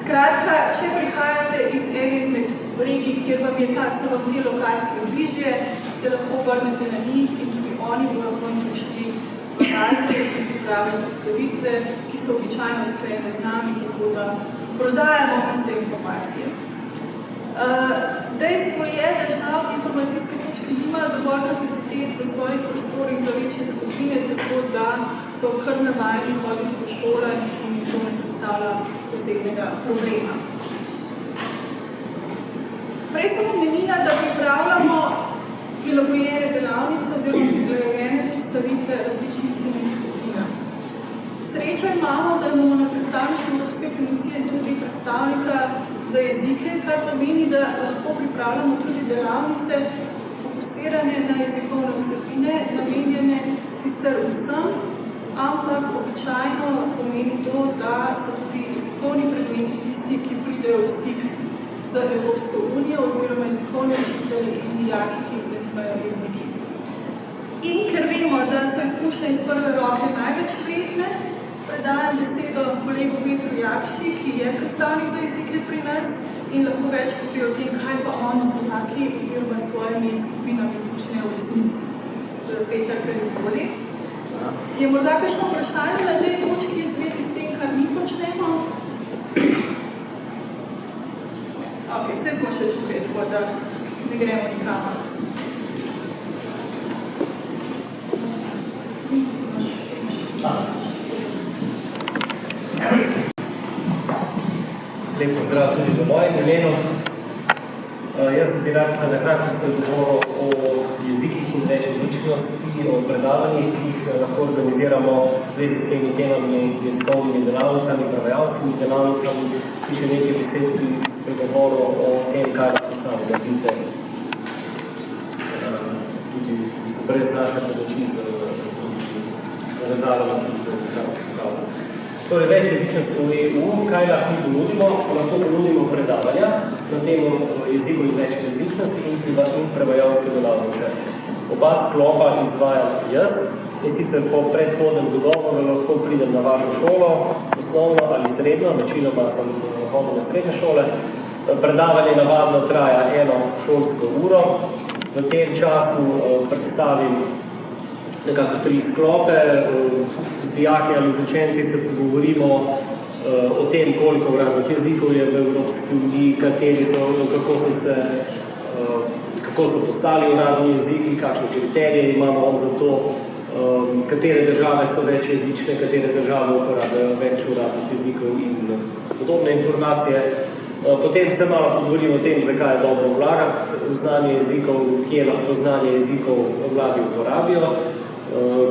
Skratka, če prihajate iz ene izmed regij, kjer so vam te lokacije bližje, se lahko obrnete na njih in tudi oni bodo vam prišli v razred in pripravili predstavitve, ki so običajno sklenjene z nami, tako da prodajamo iste informacije. Dejstvo je, da žal te informacijske točke nimajo dovolj kapacitet v svojih prostorih za večje skupine, tako da so kar navajeni hoditi po šolah in to ne predstavlja posebnega problema. Prej sem omenila, da pripravljamo prilagojene delavnice oziroma prilagojene predstavitve različnim ciljnim skupinam. Srečo imamo, da imamo na predstavništvu Evropske komisije tudi predstavnika za jezike, kar pomeni, da lahko pripravljamo tudi delavnice fokusirane na jezikovne vsebine, namenjene sicer vsem, ampak običajno pomeni to, da so tudi jezikovni predmeti tisti, ki pridejo v stik z Evropsko unijo oziroma jezikovni učitelji in dijaki, ki jih zanimajo jeziki. In ker vemo, da so izkušnje iz prve roke največ prijetne, predajam besedo kolegu Petru Jakši, ki je predstavnik za jezike pri nas in lahko več pove o tem, kaj pa on z dijaki oziroma svojimi skupinami počne v resnici. Peter, kar izvoli. Je morda kakšno vprašanje na tej točki v zvezi s tem, kar mi počnemo? Ok, vse smo še tukaj, tako da ne gremo nikamor. Lep pozdrav tudi v mojem imenu. Jaz bi rad na kratko spregovoril o jezikih in večjezičnosti, o predavanjih, ki jih lahko organiziramo v zvezi s temi temami, jezikovnimi delavnicami, prevajalskimi delavnicami in še nekaj besed bi spregovoril o tem, kaj lahko sami naredite tudi brez naše pomoči z navezavami, ki jih pokazali. Torej, večjezičnost v EU, kaj lahko ponudimo? Lahko ponudimo predavanja na temo jeziku in večjezičnosti in prevajalske delavnice. Oba sklopa izvajam jaz in sicer po predhodnem dogovoru lahko pridem na vašo šolo, osnovno ali srednjo, večinoma sem hodil na srednje šole. Predavanje navadno traja 1 šolsko uro. V tem času predstavim nekako 3 sklope, z dijaki ali z učenci se pogovorimo o tem, koliko uradnih jezikov je v Evropski uniji, kateri so, kako so postali uradni jeziki, kakšne kriterije imamo za to, katere države so večjezične, katere države uporabljajo več uradnih jezikov in podobne informacije. Potem se malo pogovorimo o tem, zakaj je dobro vlagati v znanje jezikov, kje lahko znanje jezikov mladi uporabijo,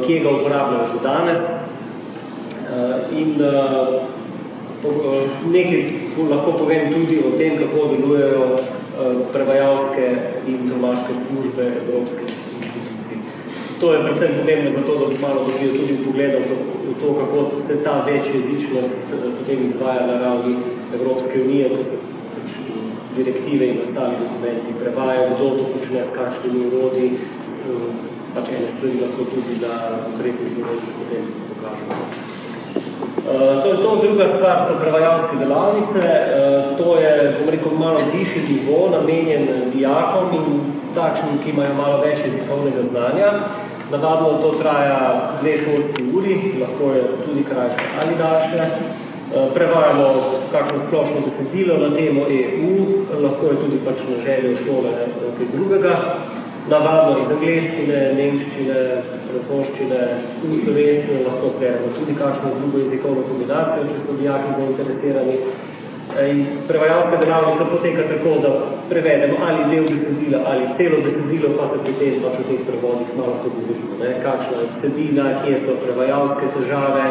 kje ga uporabljajo že danes in nekaj lahko povem tudi o tem, kako delujejo prevajalske in tolmaške službe evropskih institucij. To je predvsem pomembno zato, da bi malo dobijo tudi vpogledal v to, kako se ta večjezičnost potem izvaja na ravni Evropske unije, ko se direktive in ostali dokumenti prevajajo, kdo to počne s kakšnimi urodji, pač ene stvari lahko tudi na konkretnih urodjih potem pokažemo. To je to. Druga stvar so prevajalske delavnice. To je, bom rekel, malo višji nivo, namenjen dijakom in takšnim, ki imajo malo več jezikovnega znanja. Navadno to traja 2 šolski uri, lahko je tudi krajše ali daljše. Prevajamo kakšno splošno besedilo na temo EU, lahko je tudi pač na željo šole kaj drugega. Navadno iz angleščine, nemščine, francoščine in slovenščine lahko zberemo tudi kakšno drugo jezikovno kombinacijo, če so dijaki zainteresirani. In prevajalska delavnica poteka tako, da prevedemo ali del besedila ali celo besedilo, pa se pri tem pač o teh prevodih malo pogovorimo. Kakšna je vsebina, kje so prevajalske težave,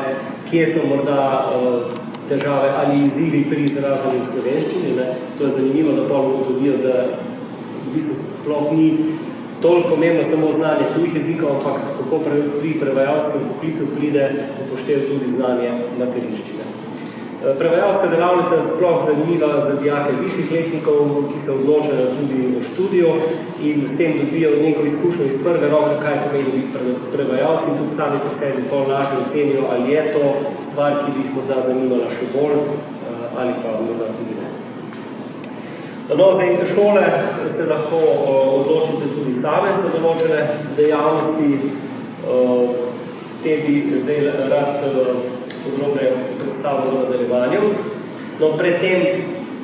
kje so morda težave ali izzivi pri izražanju v slovenščini. To je zanimivo, da pol ugotovijo, da v bistvu sploh ni toliko pomembno samo znanje tujih jezikov, ampak kako pri prevajalskem poklicu pride upoštev tudi znanje materinščine. Prevajalska delavnica je sploh zanimiva za dijake višjih letnikov, ki se odločajo tudi o študiju in s tem dobijo neko izkušnjo iz prve roke, kaj pomeni biti prevajalci in tudi sami po sebi pol lažje ocenijo, ali je to stvar, ki bi jih morda zanimala še bolj ali pa morda tudi ne. No, za šole se lahko odločite tudi same za določene dejavnosti. Te bi zdaj rad podrobneje predstavil v nadaljevanju. No, predtem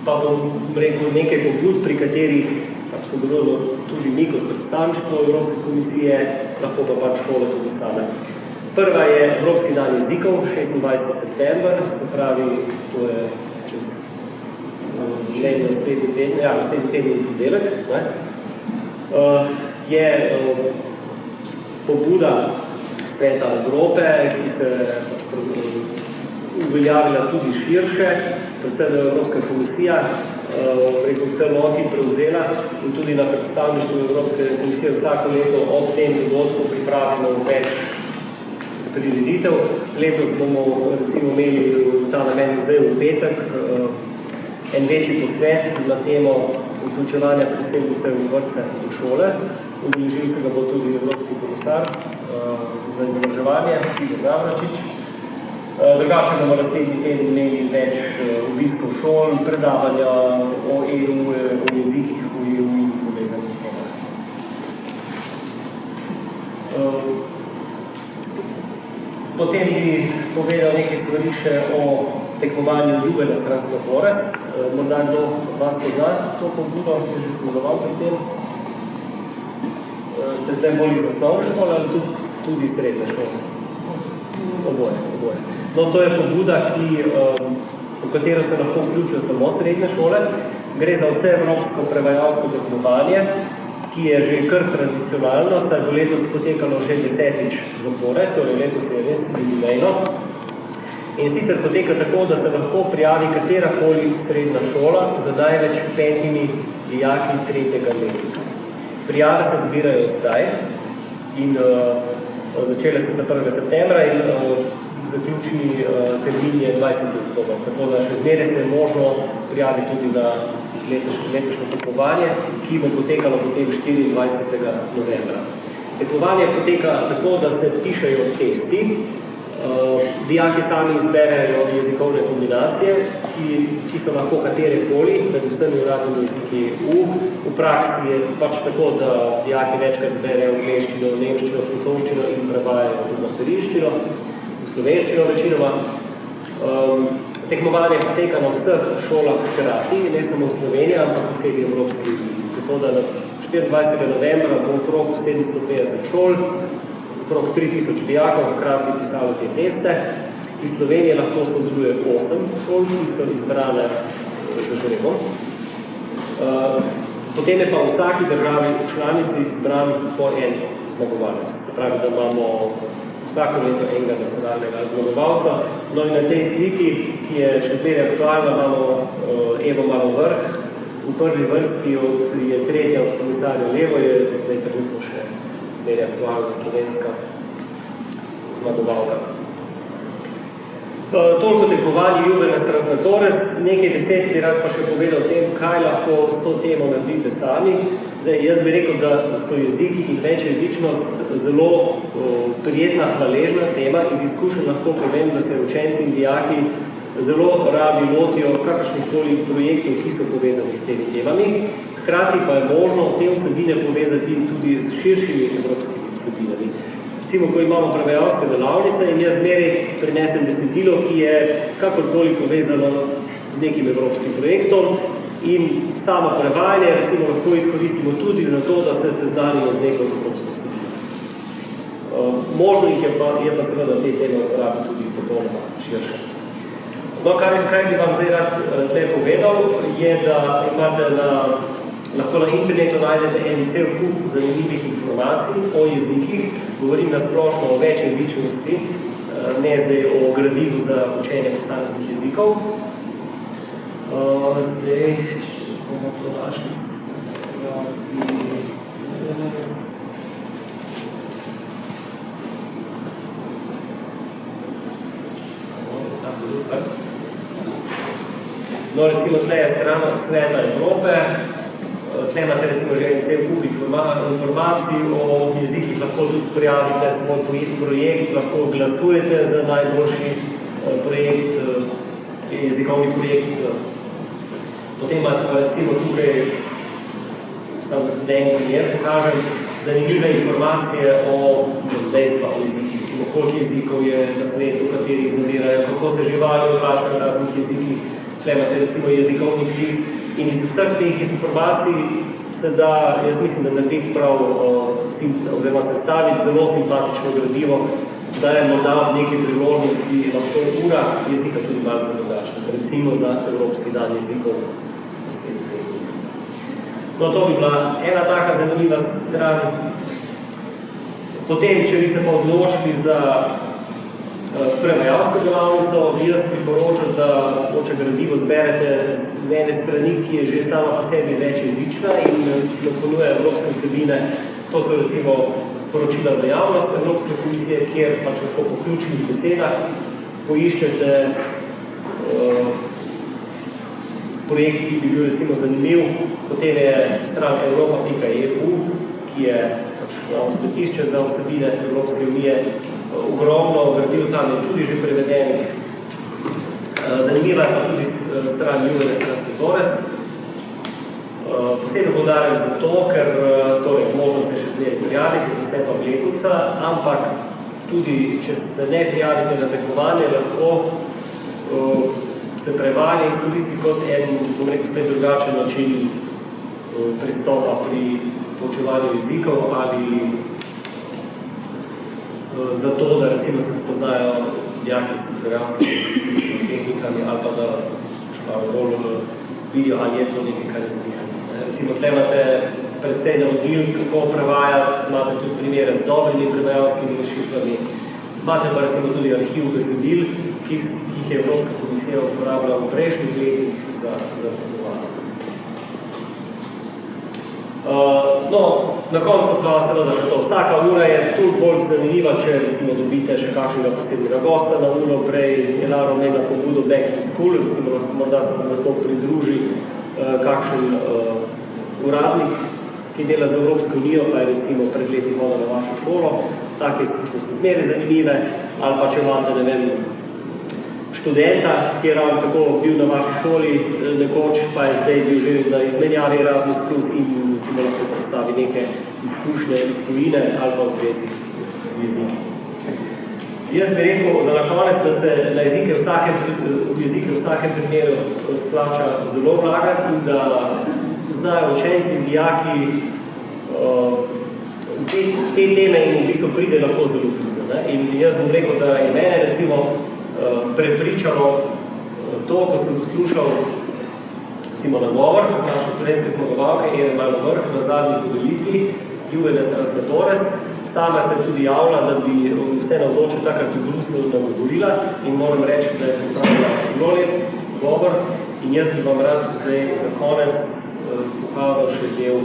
pa bom rekel nekaj pobud, pri katerih sodelujemo tudi mi kot predstavništvo Evropske komisije, lahko pa pač šole tudi same. Prva je Evropski dan jezikov, 26. september, se pravi, to je čez naslednji teden in ponedeljek. Je pobuda Sveta Evrope, ki se uveljavila tudi širše, predvsem Evropska komisija v celoti prevzela in tudi na predstavništvu Evropske komisije vsako leto ob tem dogodku pripravimo več prireditev. Letos bomo recimo imeli ta namen zdaj v petek en večji posvet na temo vključevanja priseljencev v vrtce in šole. Udeležil se ga bo tudi Evropski komisar za izobraževanje, Igor Gavračič. Drugače bomo naslednji teden imeli več obiskov šol, predavanja o EU, o jezikih v EU in povezanih temah. Potem bi povedal nekaj stvari še o tekmovanju Ljube na Stransko Flores. Morda kdo vas pozna to pobudo, je že sodeloval pri tem. Ste tle bolj iz osnovne šole ali tudi srednje šole? Oboje. No, to je pobuda, v katero se lahko vključijo samo srednje šole. Gre za vse evropsko prevajalsko tekmovanje, ki je že kar tradicionalno, saj bo letos potekalo že 10. zapored, torej letos je res jubilejno. In sicer poteka tako, da se lahko prijavi katerakoli srednja šola z največ 5 dijaki 3. letnika. Prijave se zbirajo zdaj in začele se 1. septembra in zaključni termin je 20. oktober. Tako da še zmeraj se je možno prijaviti tudi na letošnje tekmovanje, ki bo potekalo potem 24. novembra. Tekmovanje poteka tako, da se pišejo testi. Dijaki sami izberejo jezikovne kombinacije, ki so lahko katerekoli, med vsemi uradnimi jeziki EU. V praksi je pač tako, da dijaki večkrat zberejo angleščino, nemščino, francoščino in prevajajo v materinščino, v slovenščino večinoma. Tekmovanje poteka na vseh šolah hkrati, ne samo v Sloveniji, ampak v vseh Evropski uniji. Tako da 24. novembra bo okrog 750 šol, okrog 3000 dijakov hkrati pisalo te teste. Iz Slovenije lahko sodeluje 8 šol, ki so izbrane za žrebom. Potem je pa v vsaki državi članici izbran po en zmagovalec. Se pravi, da imamo vsako leto enega nacionalnega zmagovalca. No in na tej sliki, ki je še zmeraj aktualna, imamo Evo Malovrh. V prvi vrsti je tretja od komisarja Levo, je zdaj trenutno še zmeraj aktualna slovenska zmagovalka. Toliko tekmovanje Juve na Strasna Torres, nekaj besed bi rad pa še povedal o tem, kaj lahko s to temo naredite sami. Zdaj, jaz bi rekel, da so jeziki in večjezičnost zelo prijetna, hvaležna tema. Iz izkušenj lahko povem, da se učenci in dijaki zelo radi lotijo kakršnihkoli projektov, ki so povezani s temi temami. Hkrati pa je možno te vsebine povezati tudi s širšimi evropskimi vsebinami. Recimo, ko imamo prevajalske delavnice in jaz zmeraj prinesem besedilo, ki je kakorkoli povezano z nekim evropskim projektom in samo prevajanje recimo lahko izkoristimo tudi za to, da se seznanimo z neko evropsko vsebino. Možno je pa seveda te teme uporabiti tudi popolnoma širše. No, kaj bi vam zdaj rad tle povedal, je, da imate lahko na internetu najdete en cel kup zanimivih informacij o jezikih. Govorim na splošno o večjezičnosti, ne zdaj o gradivu za učenje posameznih jezikov. Zdaj, če bomo to našli, No, recimo, tle je stran Sveta Evrope, tle imate recimo že en cel kubik informacij o jezikih, lahko tudi prijavite svoj projekt, lahko glasujete za najboljši projekt, jezikovni projekt. Potem imate pa recimo tukaj, samo da en primer pokažem, zanimive informacije o dejstva o jezikih, recimo koliko jezikov je na svetu, katerih zavirajo, kako se živali oglašajo v raznih jezikih. Tle imate recimo jezikovni kviz in iz vseh teh informacij se da, jaz mislim, da narediti prav, oziroma sestaviti zelo simpatično gradivo, da je morda v neki priložnosti lahko ura jezika tudi malce drugačna, recimo za Evropski dan jezikov. No, to bi bila ena taka zanimiva stran. Potem, če bi se pa odločili za prevajalsko delavnico, bi jaz priporočal, da mogoče gradivo zberete z ene strani, ki je že sama po sebi večjezična in ponuja evropske vsebine. To so recimo sporočila za javnost Evropske komisije, kjer pač lahko po ključnih besedah poiščete projekt, ki bi bil recimo zanimiv. Potem je stran europa.eu, ki je pač spletišče za vsebine Evropske unije, ogromno gradiv tam je tudi že prevedenih. Zanimiva je pa tudi stran Juvenes Translatores. Posebej poudarjam zato, ker torej, možno se še zdaj prijaviti, da se pa Blekovca, ampak tudi, če se ne prijavite na tekmovanje, lahko se prevanje izkoristi kot en, bom rekel, spet drugačen način pristopa pri poučevanju jezikov ali zato, da recimo se spoznajo dijaki s prevajalskimi tehnikami ali pa da bolj vidijo, ali je to nekaj, kar je zadihanje. Recimo, tle imate precej navodil, kako prevajati, imate tudi primere z dobrimi prevajalskimi rešitvami, imate pa recimo tudi arhiv besedil, ki jih je Evropska komisija uporabljala v prejšnjih letih za prevajalanje. No, na koncu pa seveda še to. Vsaka ura je toliko bolj zanimiva, če recimo dobite še kakšnega posebnega gosta na uro. Prej je Lara omenila pobudo Back to School, recimo morda se vam lahko pridruži kakšen uradnik, ki dela za Evropsko unijo, pa je recimo pred leti hodil na vašo šolo. Take izkušnje so zmeraj zanimive, ali pa če imate, ne vem, študenta, ki je ravno tako bil na vaši šoli nekoč, pa je zdaj bil že na izmenjavi Erasmus Plus in recimo lahko predstavi neke izkušnje iz tujine ali pa v zvezi z jeziki. Jaz bi rekel za na konec, da se na jezike v vsakem primeru splača zelo vlagati in da znajo učenci in dijaki te teme in v bistvu pride lahko zelo blizu. In jaz bom rekel, da je mene recimo prepričalo to, ko sem poslušal recimo nagovor naše slovenske zmagovalke Ere Malo Vrh na zadnji podelitvi Juvenes Translatores. Sama se tudi javila, da bi vse navzoče takrat v Bruslu nagovorila in moram reči, da je pripravila zelo lep govor in jaz bi vam rad zdaj za konec pokazal še del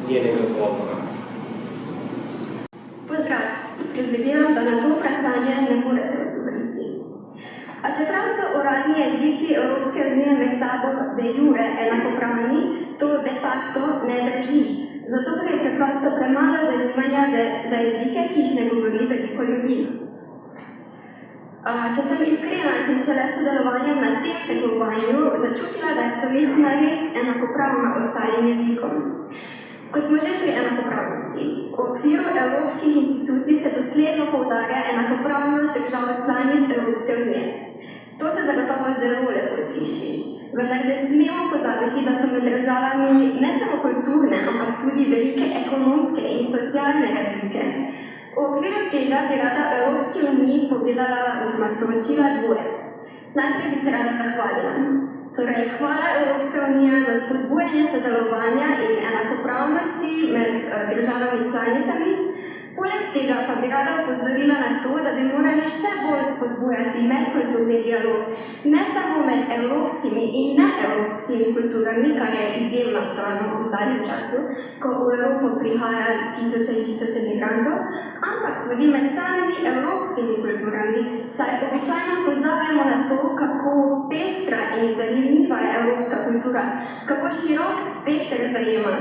njenega govora. Pozdrav! Predvidevam, da na to vprašanje ne morete odgovoriti. A čeprav so uradni jeziki Evropske unije med sabo de jure enakopravni, to de facto ne drži. Zato, ker je preprosto premalo zanimanja za jezike, ki jih ne govori veliko ljudi. Če sem iskrena, sem šele sodelovanjem na tem tekmovanju začutila, da je slovenščina res enakopravna ostalim jezikom. Ko smo že pri enakopravnosti, v okviru evropskih institucij se dosledno poudarja enakopravnost držav članic Evropske unije. To se zagotovo zelo lepo sliši. Vendar ne smemo pozabiti, da so med državami ne samo kulturne, ampak tudi velike ekonomske in socialne razlike. V okviru tega bi rada Evropski uniji povedala oziroma sporočila dvoje. Najprej bi se rada zahvalila. Torej, hvala Evropska unija za spodbujanje sodelovanja in enakopravnosti med državami članicami. Poleg tega pa bi rada opozorila na to, da bi morali še bolj spodbujati medkulturni dialog, ne samo med evropskimi in neevropskimi kulturami, kar je izjemno aktualno v zadnjem času, ko v Evropo prihaja tisoče in tisoče migrantov, ampak tudi med samimi evropskimi kulturami, saj običajno pozabljamo na to, kako pestra in zanimiva je evropska kultura, kako širok spekter zajema.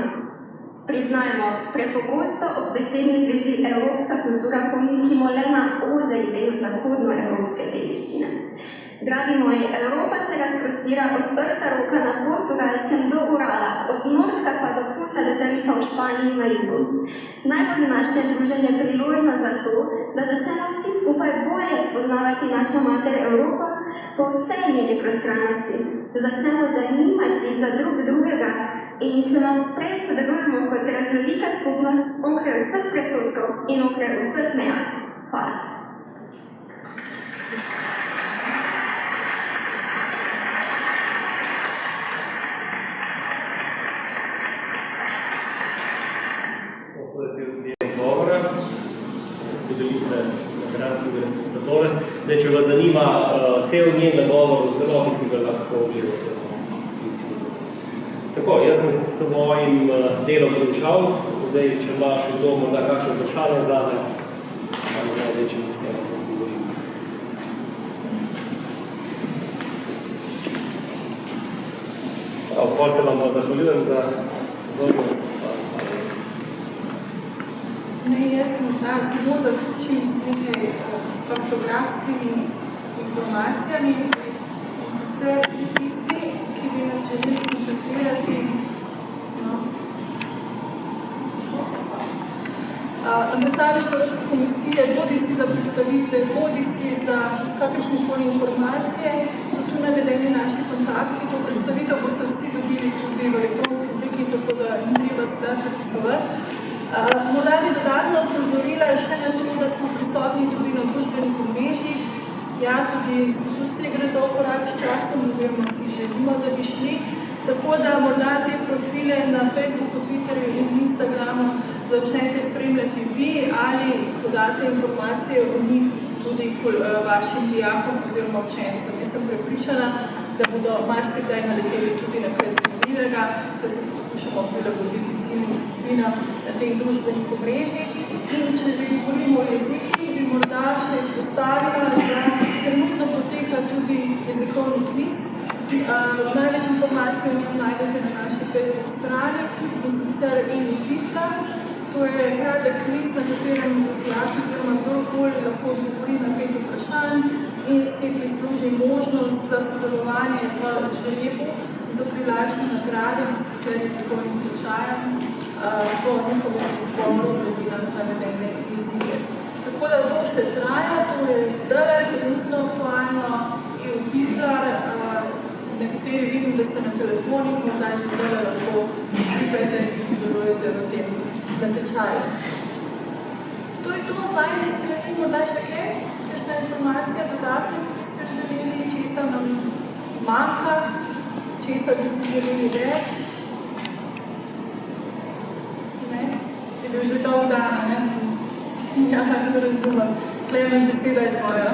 Priznajmo, prepogosto ob besedni zvezi evropska kultura pomislimo le na ozek del zahodnoevropske dediščine. Dragi moji, Evropa se razprostira od Rta Roka na Portugalskem do Urala, od Nordka pa do Punta de Tarifa v Španiji na jugu. Najbolj naše druženje priložnost za to, da začnemo vsi skupaj bolje spoznavati našo mater Evropo po vsej njeni prostranosti, se začnemo zanimati za drugega in še naprej sodelujemo kot raznolika skupnost onkraj vseh predsodkov in onkraj vseh meja. Hvala. Zdaj, če vas zanima cel njen nagovor, v celoti si ga lahko ogledate na YouTube. Tako, jaz sem s svojim delom končal. Zdaj, če ima še kdo morda kakšno vprašanje zame, ali z največjim veseljem odgovorim. Pol se vam pa zahvaljujem za pozornost. Ne, jaz morda samo zaključim z nekaj faktografskimi informacijami. In sicer vsi tisti, ki bi nas želeli kontaktirati, na predstavništvu Evropske komisije, bodi si za predstavitve, bodi si za kakršnekoli informacije, so tu navedeni naši kontakti. To predstavitev boste vsi dobili tudi v elektronski obliki, tako da ni treba se da prepisovati. Morda bi dodatno opozorila še na to, da smo prisotni tudi na družbenih omrežjih. Ja, tudi institucije gredo korak s časom, oziroma si želimo, da bi šli. Tako da morda te profile na Facebooku, Twitterju in Instagramu začnete spremljati vi ali podate informacije o njih tudi vašim dijakom oziroma učencem. Jaz sem prepričana, da bodo marsikdaj naleteli tudi na kaj zanimivega, saj se poskušamo prilagoditi ciljnim skupinam na teh družbenih omrežjih. In če že govorimo o jezikih, bi morda še izpostavila, da trenutno poteka tudi jezikovni kviz. Največ informacij o njem najdete na naši Facebook strani, in sicer EU-Pifla. To je kratek kviz, na katerem dijaki oziroma kdorkoli lahko odgovori na 5 vprašanj in si prisluži možnost za sodelovanje v žrebu za privlačne nagrade, sicer jezikovnim tečajem po njihovem izboru glede na navedene jezike. Tako da to še traja, to je zdaj trenutno aktualno EU-Piflar. Nekateri vidim, da ste na telefonih, morda že zdaj lahko pripete in sodelujete v tem natečaju. To je to z najne strani, morda še kaj, kakšna informacija dodatna, ki bi si želeli, česa nam manjka, česa bi si želeli več. Ne? Je bil že dolg dan, ne? Ja, razumem. Klemen, beseda je tvoja.